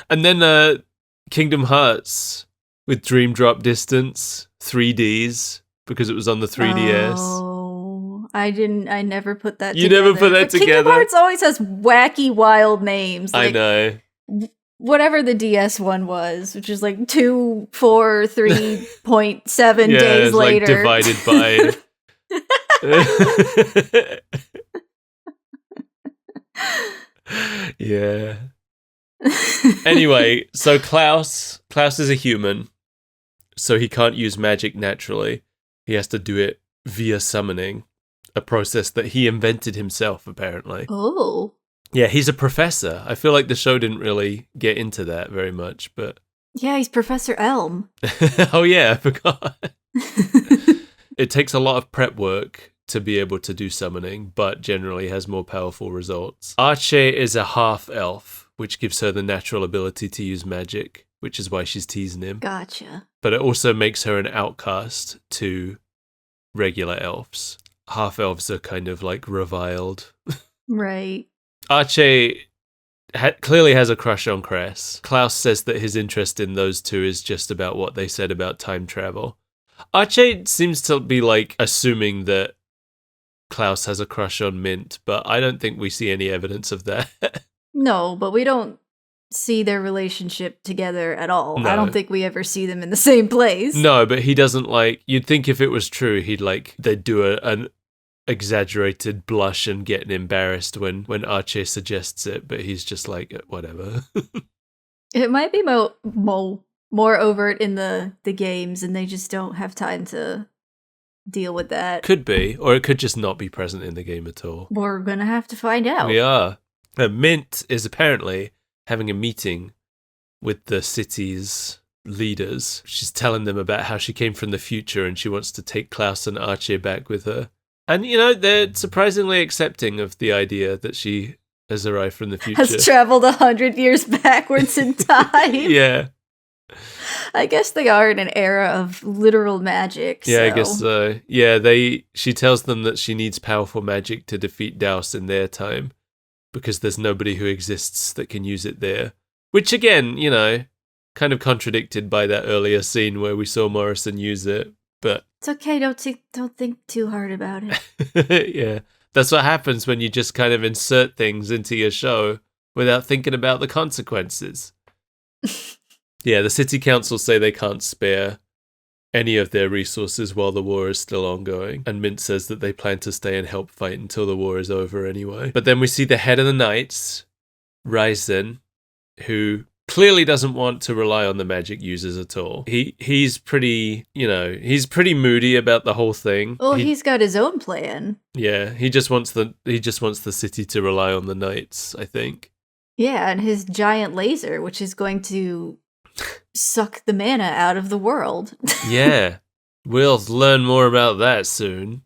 And then Kingdom Hearts with Dream Drop Distance, 3Ds, because it was on the 3DS. Oh, I never put that You together. never put that but together? Kingdom Hearts always has wacky, wild names. I know. Whatever the DS one was, which is like 2, 4, 3.7 Yeah, days it's later. like divided by... Yeah. Anyway, so Klaus is a human, so he can't use magic naturally. He has to do it via summoning, a process that he invented himself, apparently. Oh. Yeah, he's a professor. I feel like the show didn't really get into that very much, but... Yeah, he's Professor Elm. Oh yeah, I forgot. It takes a lot of prep work to be able to do summoning, but generally has more powerful results. Arche is a half-elf, which gives her the natural ability to use magic, which is why she's teasing him. Gotcha. But it also makes her an outcast to regular elves. Half-elves are kind of like reviled. Right. Arche clearly has a crush on Cress. Klaus says that his interest in those two is just about what they said about time travel. Arche seems to be like assuming that Klaus has a crush on Mint, but I don't think we see any evidence of that. No, but we don't see their relationship together at all. No. I don't think we ever see them in the same place. No, but he doesn't like... You'd think if it was true, they'd do an exaggerated blush and get embarrassed when Arche suggests it, but he's just like, whatever. It might be more overt in the games, and they just don't have time to deal with that. Could be, or it could just not be present in the game at all. We're gonna have to find out. We are. Mint is apparently having a meeting with the city's leaders. She's telling them about how she came from the future and she wants to take Klaus and Archie back with her. And, they're surprisingly accepting of the idea that she has arrived from the future. Has traveled 100 years backwards in time. Yeah. I guess they are in an era of literal magic. Yeah, I guess so. Yeah, she tells them that she needs powerful magic to defeat Daus in their time, because there's nobody who exists that can use it there. Which again, kind of contradicted by that earlier scene where we saw Morrison use it, but... It's okay, don't think too hard about it. Yeah, that's what happens when you just kind of insert things into your show without thinking about the consequences. Yeah, the city council say they can't spare any of their resources while the war is still ongoing, and Mint says that they plan to stay and help fight until the war is over anyway. But then we see the head of the knights, Ryzen, who clearly doesn't want to rely on the magic users at all. He's pretty, he's pretty moody about the whole thing. Well, he's got his own plan. Yeah, he just wants the city to rely on the knights, I think. Yeah, and his giant laser, which is going to suck the mana out of the world. Yeah, we'll learn more about that soon.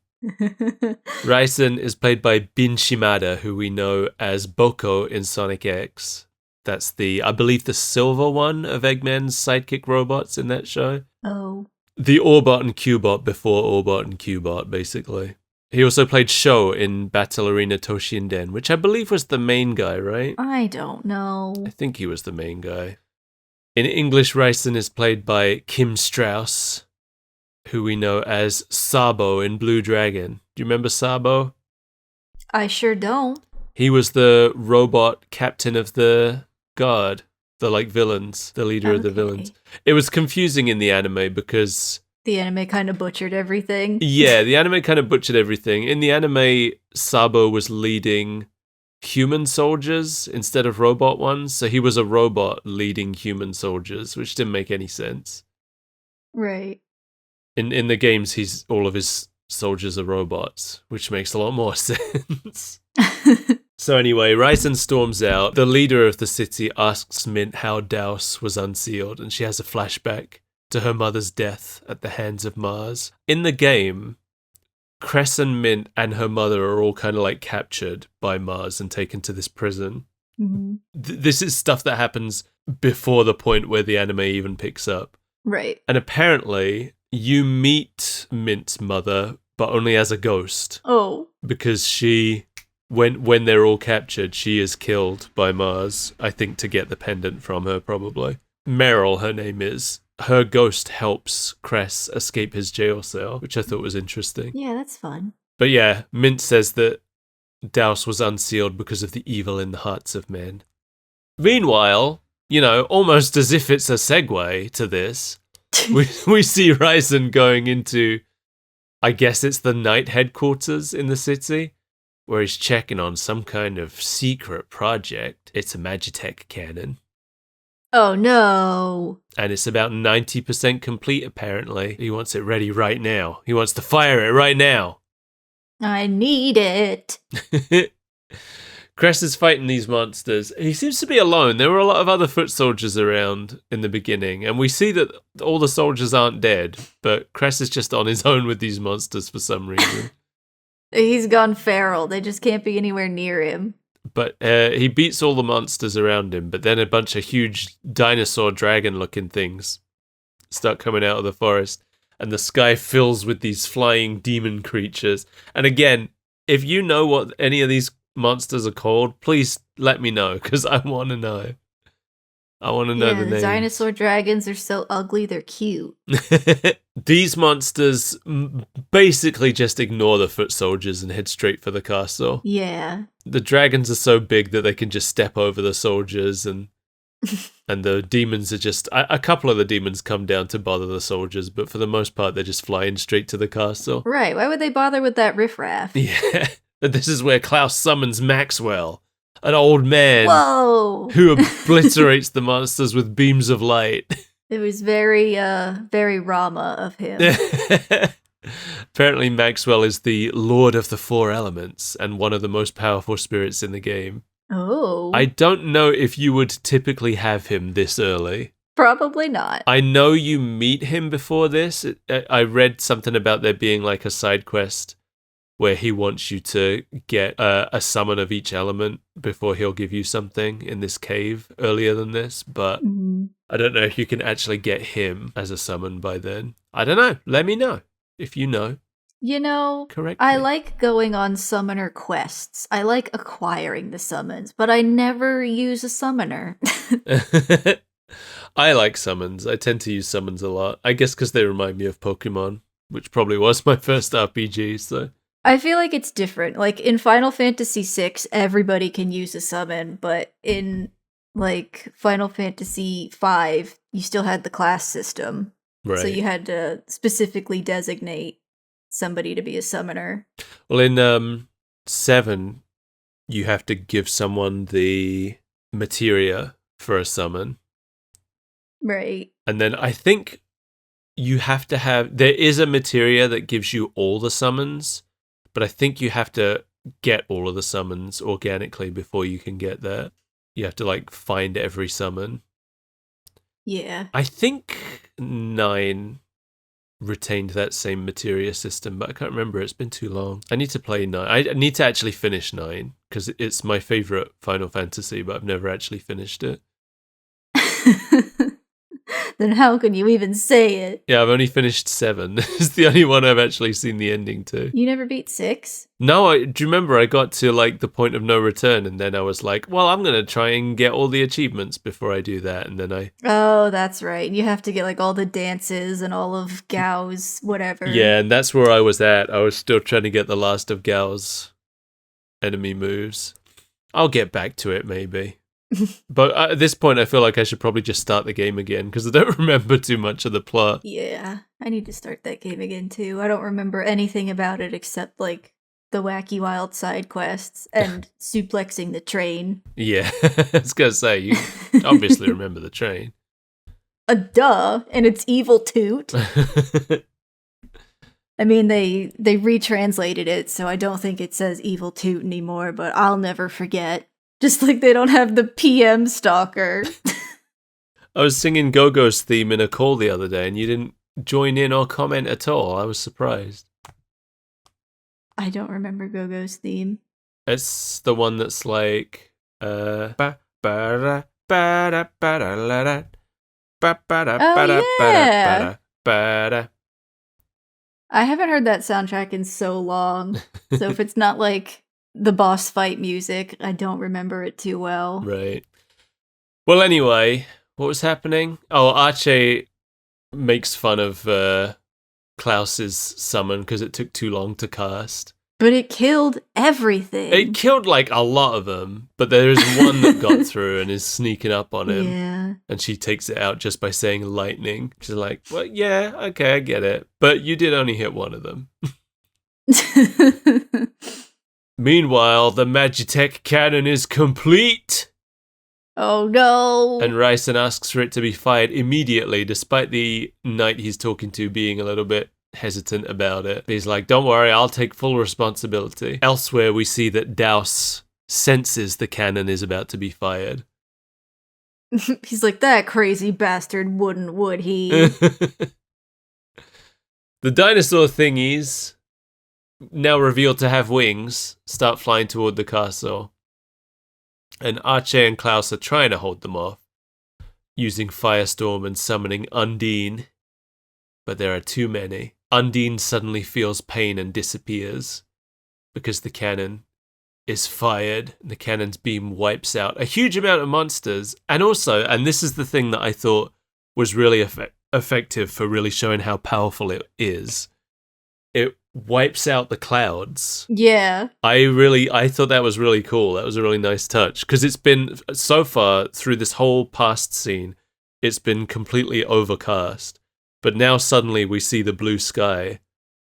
Ryzen is played by Bin Shimada, who we know as Boko in Sonic X. That's I believe the silver one of Eggman's sidekick robots in that show. Oh. The Orbot and Cubot before Orbot and Cubot, basically. He also played Sho in Battle Arena Toshinden, which I believe was the main guy, right? I don't know. I think he was the main guy. In English, Ryzen is played by Kim Strauss, who we know as Sabo in Blue Dragon. Do you remember Sabo? I sure don't. He was the robot captain of the guard, the villains, the leader of the villains. It was confusing in the anime because... The anime kind of butchered everything. Yeah, the anime kind of butchered everything. In the anime, Sabo was leading human soldiers instead of robot ones, so he was a robot leading human soldiers, which didn't make any sense. Right. In the games, all of his soldiers are robots, which makes a lot more sense. So anyway, Ryzen storms out. The leader of the city asks Mint how Daus was unsealed, and she has a flashback to her mother's death at the hands of Mars. In the game, Cress and Mint and her mother are all kind of like captured by Mars and taken to this prison. Mhm. This is stuff that happens before the point where the anime even picks up. Right. And apparently, you meet Mint's mother, but only as a ghost. Oh. Because she, when they're all captured, she is killed by Mars, I think to get the pendant from her, probably. Meryl, her name is. Her ghost helps Cress escape his jail cell, which I thought was interesting. Yeah, that's fun. But yeah, Mint says that Daus was unsealed because of the evil in the hearts of men. Meanwhile, almost as if it's a segue to this, we see Ryzen going into, I guess it's the Knight headquarters in the city, where he's checking on some kind of secret project. It's a Magitech cannon. Oh no. And it's about 90% complete, apparently. He wants it ready right now. He wants to fire it right now. I need it. Cress is fighting these monsters. He seems to be alone. There were a lot of other foot soldiers around in the beginning, and we see that all the soldiers aren't dead, but Cress is just on his own with these monsters for some reason. He's gone feral. They just can't be anywhere near him. But he beats all the monsters around him, but then a bunch of huge dinosaur dragon-looking things start coming out of the forest, and the sky fills with these flying demon creatures. And again, if you know what any of these monsters are called, please let me know, because I want to know. I want to know the names. Dinosaur dragons are so ugly, they're cute. These monsters basically just ignore the foot soldiers and head straight for the castle. Yeah. The dragons are so big that they can just step over the soldiers, and the demons are just... A couple of the demons come down to bother the soldiers, but for the most part, they're just flying straight to the castle. Right, why would they bother with that riffraff? Yeah. This is where Klaus summons Maxwell, an old man who obliterates the monsters with beams of light. It was very Rama of him. Apparently Maxwell is the Lord of the Four Elements and one of the most powerful spirits in the game. Oh. I don't know if you would typically have him this early. Probably not. I know you meet him before this. I read something about there being like a side quest where he wants you to get a summon of each element before he'll give you something in this cave earlier than this, but I don't know if you can actually get him as a summon by then. I don't know. Let me know if you know. Correct. I like going on summoner quests. I like acquiring the summons, but I never use a summoner. I like summons. I tend to use summons a lot. I guess because they remind me of Pokemon, which probably was my first RPG, so... I feel like it's different. Like, in Final Fantasy VI, everybody can use a summon, but in, like, Final Fantasy V, you still had the class system. Right. So you had to specifically designate somebody to be a summoner. Well, in 7, you have to give someone the materia for a summon. Right. And then I think you have to have... There is a materia that gives you all the summons, but I think you have to get all of the summons organically before you can get that. You have to, like, find every summon. Yeah. I think 9 retained that same materia system, but I can't remember. It's been too long. I need to play 9. I need to actually finish 9, because it's my favorite Final Fantasy, but I've never actually finished it. Then how can you even say it? Yeah, I've only finished 7. It's the only one I've actually seen the ending to. You never beat 6? No, do you remember I got to like the point of no return, and then I was like, well, I'm going to try and get all the achievements before I do that, and then I... Oh, that's right. You have to get like all the dances and all of Gao's whatever. Yeah, and that's where I was at. I was still trying to get the last of Gao's enemy moves. I'll get back to it, maybe. But at this point, I feel like I should probably just start the game again, because I don't remember too much of the plot. Yeah, I need to start that game again, too. I don't remember anything about it except, like, the wacky wild side quests and suplexing the train. Yeah, I was going to say, you obviously remember the train. Duh, and it's evil toot. I mean, they retranslated it, so I don't think it says evil toot anymore, but I'll never forget. Just like they don't have the PM stalker. I was singing Go-Go's theme in a call the other day, and you didn't join in or comment at all. I was surprised. I don't remember Go-Go's theme. It's the one that's like ba ba da ba da ba da la da ba ba da ba da ba da ba da. I haven't heard that soundtrack in so long. So if it's not like the boss fight music, I don't remember it too well. Right. Well, anyway, what was happening? Oh, Archie makes fun of Klaus's summon because it took too long to cast. But it killed everything. It killed like a lot of them, but there is one that got through and is sneaking up on him. Yeah. And she takes it out just by saying lightning. She's like, well, yeah, okay, I get it. But you did only hit one of them. Meanwhile, the Magitech cannon is complete. Oh no. And Ryson asks for it to be fired immediately, despite the knight he's talking to being a little bit hesitant about it. He's like, don't worry, I'll take full responsibility. Elsewhere, we see that Daus senses the cannon is about to be fired. He's like, that crazy bastard wouldn't, would he? The dinosaur thingies, now revealed to have wings, start flying toward the castle. And Archie and Klaus are trying to hold them off, using Firestorm and summoning Undine. But there are too many. Undine suddenly feels pain and disappears because the cannon is fired. The cannon's beam wipes out a huge amount of monsters. And also, and this is the thing that I thought was really effective for really showing how powerful it is, it wipes out the clouds. Yeah. I thought that was really cool. That was a really nice touch. Because it's been, so far, through this whole past scene, it's been completely overcast. But now suddenly we see the blue sky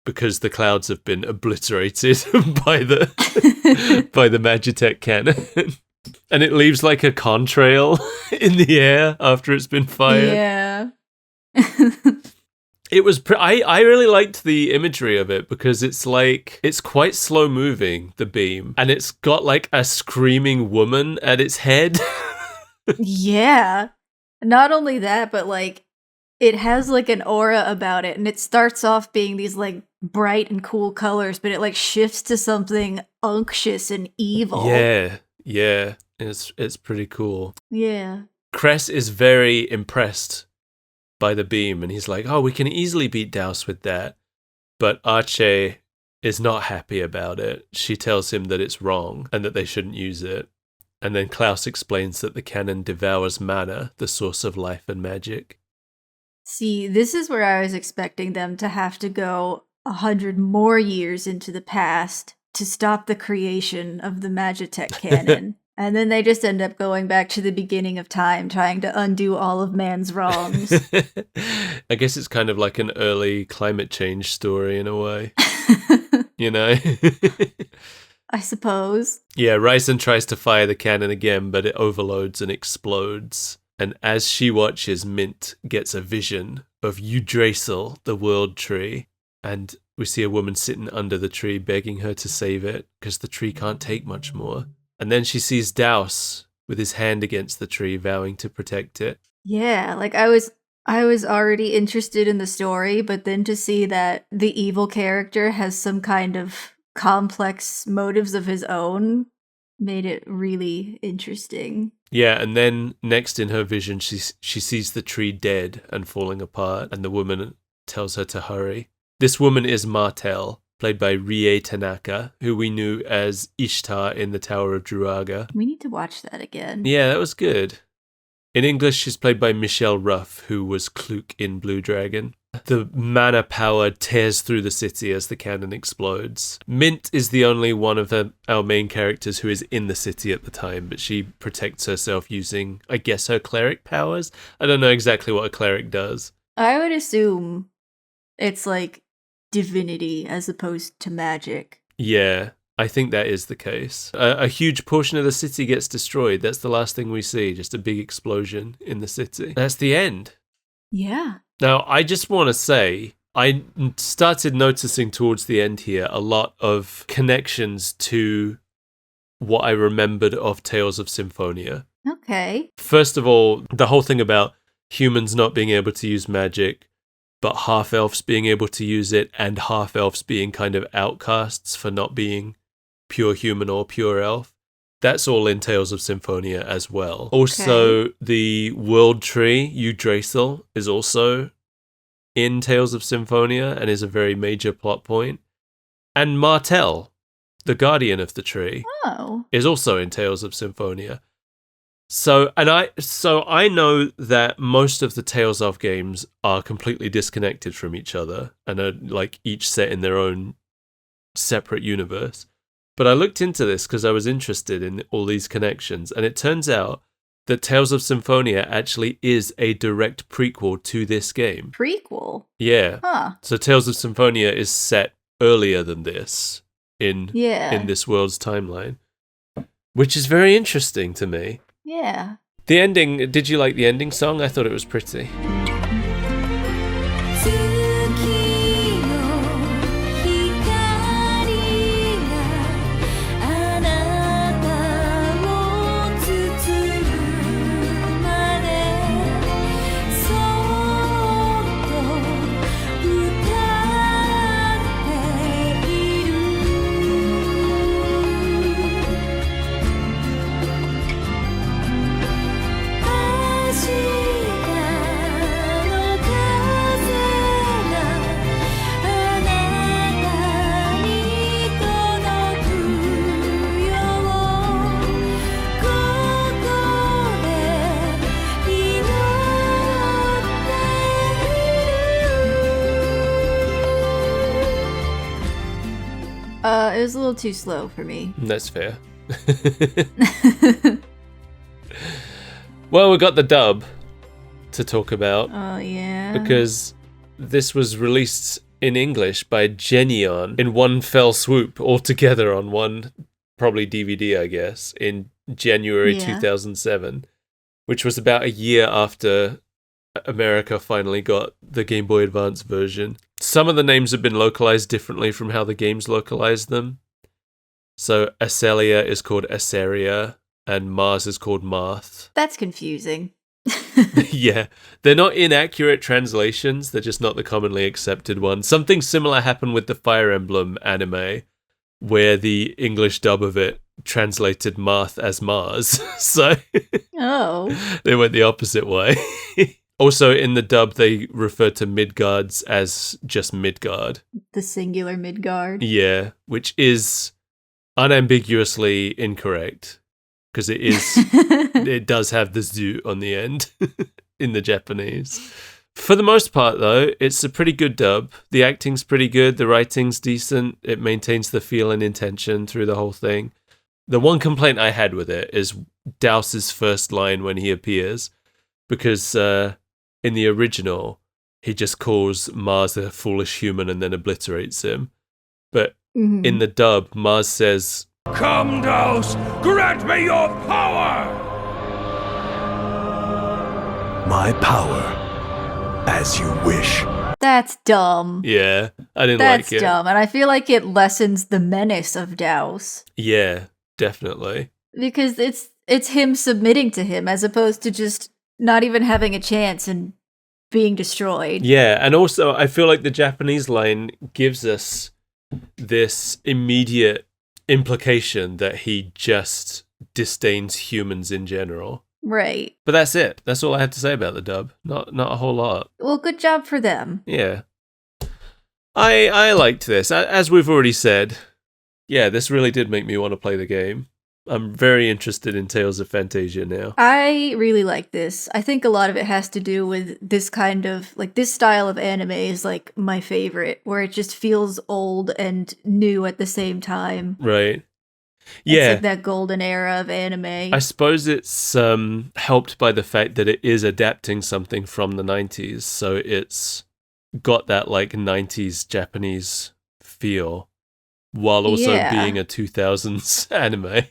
because the clouds have been obliterated by the Magitech cannon. And it leaves like a contrail in the air after it's been fired. Yeah. It was I really liked the imagery of it because it's like it's quite slow moving, the beam, and it's got like a screaming woman at its head. Yeah. Not only that, but like it has like an aura about it, and it starts off being these like bright and cool colors, but it like shifts to something unctuous and evil. Yeah. It's pretty cool. Yeah. Cress is very impressed by the beam, and he's like, oh, we can easily beat Daus with that. But Archie is not happy about it. She tells him that it's wrong and that they shouldn't use it. And then Klaus explains that the cannon devours mana, the source of life and magic. See, this is where I was expecting them to have to go 100 more years into the past to stop the creation of the Magitech cannon. And then they just end up going back to the beginning of time, trying to undo all of man's wrongs. I guess it's kind of like an early climate change story in a way. You know? I suppose. Yeah, Ryzen tries to fire the cannon again, but it overloads and explodes. And as she watches, Mint gets a vision of Yggdrasil, the world tree. And we see a woman sitting under the tree begging her to save it because the tree can't take much more. And then she sees Daus with his hand against the tree, vowing to protect it. Yeah, like I was already interested in the story, but then to see that the evil character has some kind of complex motives of his own made it really interesting. Yeah, and then next in her vision, she sees the tree dead and falling apart, and the woman tells her to hurry. This woman is Martel, played by Rie Tanaka, who we knew as Ishtar in the Tower of Druaga. We need to watch that again. Yeah, that was good. In English, she's played by Michelle Ruff, who was Klook in Blue Dragon. The mana power tears through the city as the cannon explodes. Mint is the only one of our main characters who is in the city at the time, but she protects herself using, I guess, her cleric powers? I don't know exactly what a cleric does. I would assume it's like divinity as opposed to magic. Yeah, I think that is the case. A huge portion of the city gets destroyed. That's the last thing we see, just a big explosion in the city. That's the end. Yeah. Now, I just want to say, I started noticing towards the end here a lot of connections to what I remembered of Tales of Symphonia. Okay. First of all, the whole thing about humans not being able to use magic, but half-elves being able to use it and half-elves being kind of outcasts for not being pure human or pure elf. That's all in Tales of Symphonia as well. Also, the world tree, Yggdrasil, is also in Tales of Symphonia and is a very major plot point. And Martel, the guardian of the tree, is also in Tales of Symphonia. So I know that most of the Tales of games are completely disconnected from each other and are like each set in their own separate universe. But I looked into this because I was interested in all these connections, and it turns out that Tales of Symphonia actually is a direct prequel to this game. Prequel? Yeah. Huh. So Tales of Symphonia is set earlier than this in this world's timeline, which is very interesting to me. Yeah. The ending, did you like the ending song? I thought it was pretty. It was a little too slow for me. That's fair. Well, we got the dub to talk about. Oh, yeah. Because this was released in English by Genion in one fell swoop altogether on one, probably DVD, I guess, in January 2007, which was about a year after America finally got the Game Boy Advance version. Some of the names have been localized differently from how the games localized them. So Acelia is called Aceria, and Mars is called Marth. That's confusing. Yeah, they're not inaccurate translations, they're just not the commonly accepted ones. Something similar happened with the Fire Emblem anime, where the English dub of it translated Marth as Mars. So they went the opposite way. Also, in the dub, they refer to Midgards as just Midgard. The singular Midgard. Yeah, which is unambiguously incorrect, because it does have the zu on the end in the Japanese. For the most part, though, it's a pretty good dub. The acting's pretty good, the writing's decent, it maintains the feel and intention through the whole thing. The one complaint I had with it is Dowse's first line when he appears, because in the original, he just calls Mars a foolish human and then obliterates him. But in the dub, Mars says, "Come, Dowse, grant me your power!" My power, as you wish. That's dumb. Yeah, I didn't like it. That's dumb, and I feel like it lessens the menace of Dowse. Yeah, definitely. Because it's him submitting to him as opposed to just not even having a chance and being destroyed. Yeah, and also I feel like the Japanese line gives us this immediate implication that he just disdains humans in general. Right. But that's it. That's all I have to say about the dub. Not a whole lot. Well, good job for them. Yeah. I liked this. As we've already said, yeah, this really did make me want to play the game. I'm very interested in Tales of Phantasia now. I really like this. I think a lot of it has to do with this kind of, like, this style of anime is, like, my favorite, where it just feels old and new at the same time. Right. Yeah. It's like that golden era of anime. I suppose it's helped by the fact that it is adapting something from the 90s, so it's got that, like, 90s Japanese feel, while also being a 2000s anime.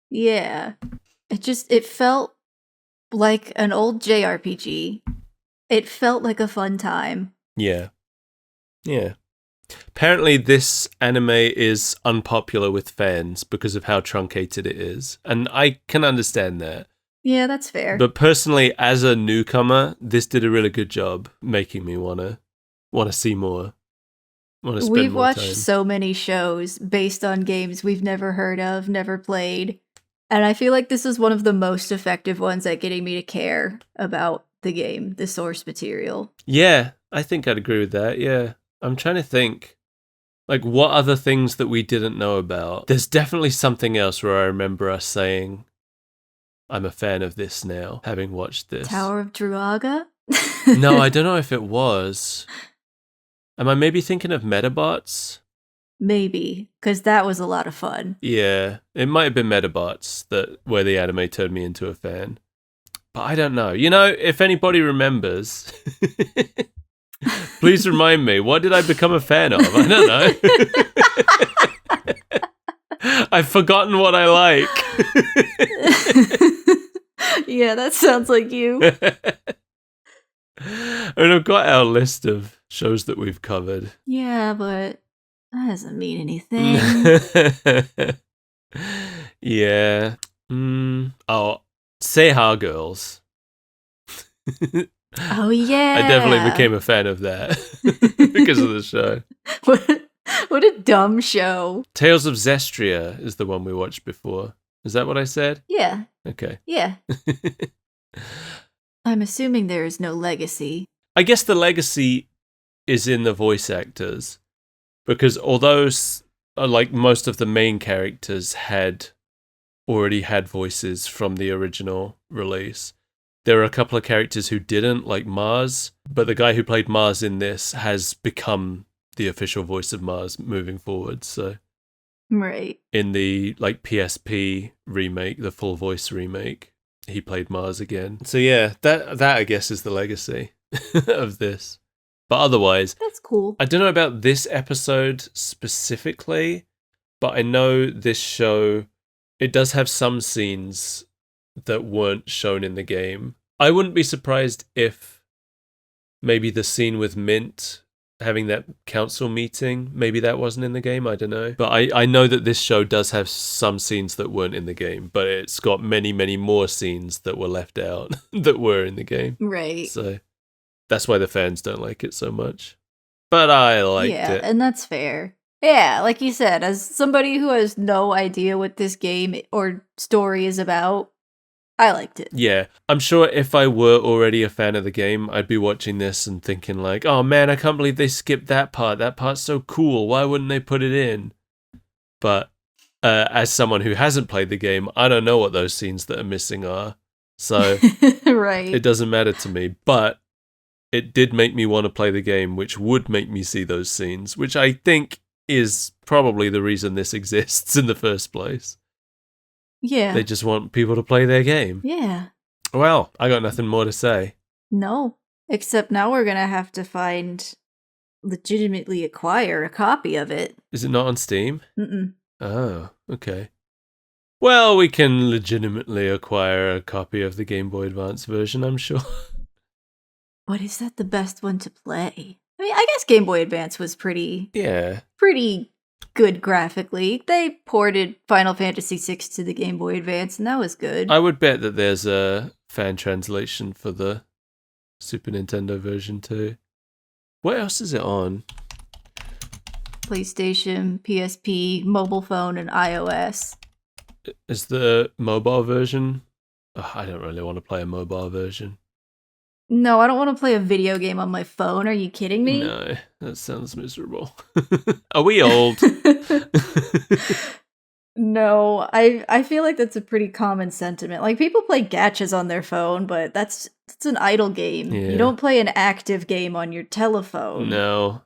Yeah. It felt like an old JRPG. It felt like a fun time. Yeah. Yeah. Apparently this anime is unpopular with fans because of how truncated it is. And I can understand that. Yeah, that's fair. But personally, as a newcomer, this did a really good job making me wanna see more. Wanna spend We've more watched time. so many shows based on games we've never heard of, never played. And I feel like this is one of the most effective ones at getting me to care about the game, the source material. Yeah, I think I'd agree with that. Yeah. I'm trying to think. Like, what other things that we didn't know about? There's definitely something else where I remember us saying, I'm a fan of this now, having watched this. Tower of Druaga? No, I don't know if it was. Am I maybe thinking of Metabots? Maybe, because that was a lot of fun. Yeah, it might have been Metabots where the anime turned me into a fan. But I don't know. You know, if anybody remembers, please remind me. What did I become a fan of? I don't know. I've forgotten what I like. Yeah, that sounds like you. And I've got our list of shows that we've covered. Yeah, but that doesn't mean anything. Yeah. Oh, Seiha Girls. Oh, yeah. I definitely became a fan of that because of the show. What a dumb show. Tales of Zestria is the one we watched before. Is that what I said? Yeah, Okay. yeah. I'm assuming there is no legacy. I guess the legacy is in the voice actors, because although like most of the main characters had already had voices from the original release, there are a couple of characters who didn't, like Mars, but the guy who played Mars in this has become the official voice of Mars moving forward. So Right. in the like PSP remake, the full voice remake, he played Mars again. So yeah, that I guess is the legacy of this. But otherwise, That's cool. I don't know about this episode specifically, but I know this show, it does have some scenes that weren't shown in the game. I wouldn't be surprised if maybe the scene with Mint having that council meeting, maybe that wasn't in the game, I don't know. But I know that this show does have some scenes that weren't in the game, but it's got many, many more scenes that were left out that were in the game. Right. So that's why the fans don't like it so much. But I liked it. And that's fair. Yeah, like you said, as somebody who has no idea what this game or story is about, I liked it. Yeah, I'm sure if I were already a fan of the game, I'd be watching this and thinking like, oh man, I can't believe they skipped that part. That part's so cool. Why wouldn't they put it in? But as someone who hasn't played the game, I don't know what those scenes that are missing are. So Right. it doesn't matter to me. But it did make me want to play the game, which would make me see those scenes, which I think is probably the reason this exists in the first place. Yeah. They just want people to play their game. Yeah. Well, I got nothing more to say. No. Except now we're gonna have to legitimately acquire a copy of it. Is it not on Steam? Mm-mm. Oh, okay. Well, we can legitimately acquire a copy of the Game Boy Advance version, I'm sure. But is that the best one to play? I mean, I guess Game Boy Advance was pretty Yeah. good graphically. They ported Final Fantasy VI to the Game Boy Advance, and that was good. I would bet that there's a fan translation for the Super Nintendo version too. What else is it on? PlayStation, PSP, mobile phone, and iOS. Is the mobile version? Oh, I don't really want to play a mobile version. No, I don't want to play a video game on my phone. Are you kidding me? No, that sounds miserable. Are we old? No, I feel like that's a pretty common sentiment. Like, people play gachas on their phone, but that's an idle game. Yeah. You don't play an active game on your telephone. No.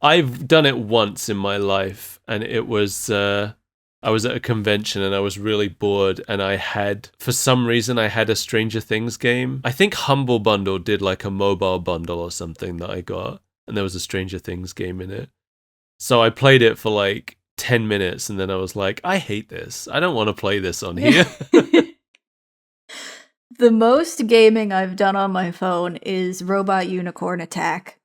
I've done it once in my life, and it was I was at a convention and I was really bored, and for some reason I had a Stranger Things game. I think Humble Bundle did like a mobile bundle or something that I got, and there was a Stranger Things game in it. So I played it for like 10 minutes, and then I was like, I hate this. I don't want to play this on here. The most gaming I've done on my phone is Robot Unicorn Attack.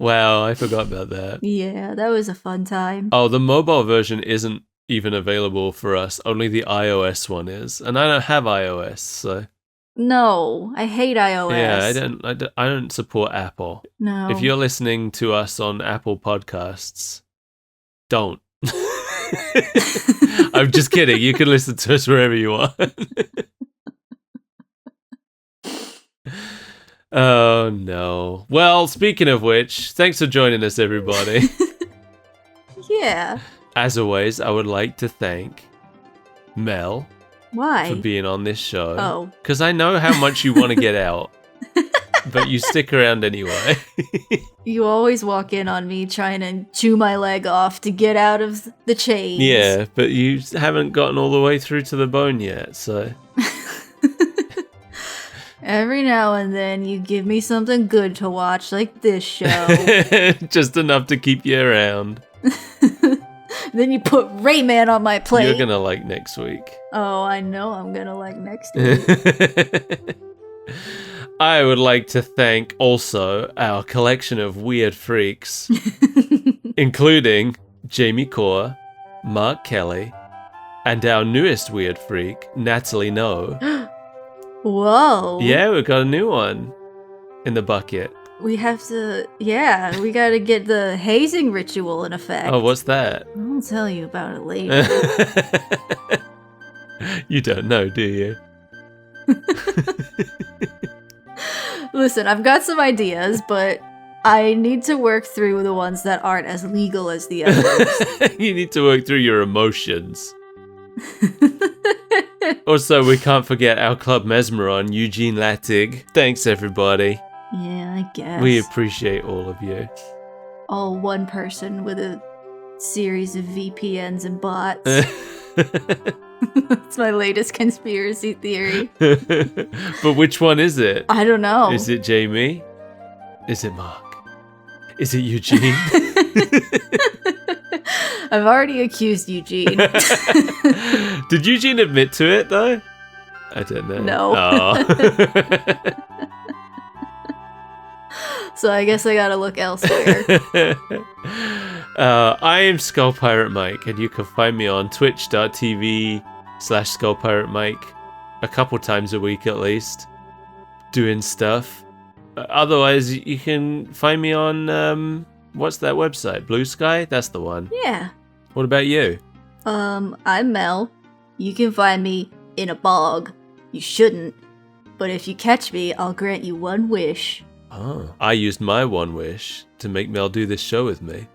Wow, I forgot about that. Yeah, that was a fun time. Oh, the mobile version isn't even available for us. Only the iOS one is. And I don't have iOS, so... No, I hate iOS. Yeah, I don't support Apple. No. If you're listening to us on Apple Podcasts, don't. I'm just kidding. You can listen to us wherever you want. Oh, no. Well, speaking of which, thanks for joining us, everybody. Yeah. As always, I would like to thank Mel Why? for being on this show. Oh. Because I know how much you want to get out, but you stick around anyway. You always walk in on me trying to chew my leg off to get out of the chains. Yeah, but you haven't gotten all the way through to the bone yet, so... Every now and then you give me something good to watch, like this show. Just enough to keep you around. Then you put Rayman on my plate. You're gonna like next week. Oh, I know I'm gonna like next week. I would like to thank also our collection of weird freaks, including Jamie Core, Mark Kelly, and our newest weird freak, Natalie No. Whoa. Yeah, we've got a new one in the bucket. We have to, we gotta get the hazing ritual in effect. Oh, what's that? I'll tell you about it later. You don't know, do you? Listen, I've got some ideas, but I need to work through the ones that aren't as legal as the others. You need to work through your emotions. Also, we can't forget our Club Mesmeron, Eugene Lattig. Thanks, everybody. Yeah, I guess. We appreciate all of you. All one person with a series of VPNs and bots. That's my latest conspiracy theory. But which one is it? I don't know. Is it Jamie? Is it Mark? Is it Eugene? I've already accused Eugene. Did Eugene admit to it, though? I don't know. No. Oh. So I guess I gotta look elsewhere. I am Skull Pirate Mike, and you can find me on twitch.tv/Skull Pirate Mike a couple times a week at least, doing stuff. Otherwise, you can find me on, what's that website? Blue Sky? That's the one. Yeah. What about you? I'm Mel. You can find me in a bog. You shouldn't. But if you catch me, I'll grant you one wish. Oh, I used my one wish to make Mel do this show with me.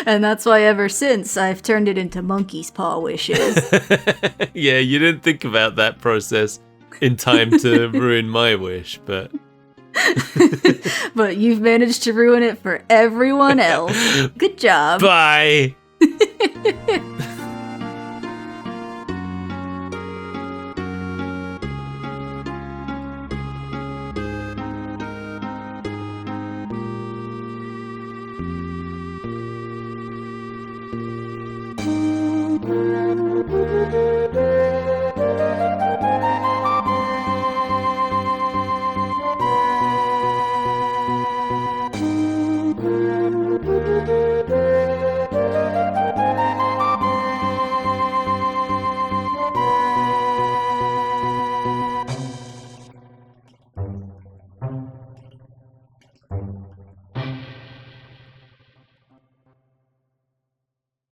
And that's why ever since I've turned it into monkey's paw wishes. Yeah, you didn't think about that process in time to ruin my wish, but... But you've managed to ruin it for everyone else. Good job. Bye!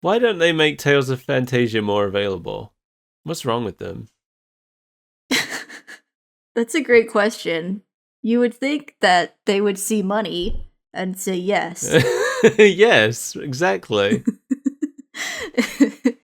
Why don't they make Tales of Phantasia more available? What's wrong with them? That's a great question. You would think that they would see money and say yes. Yes, exactly.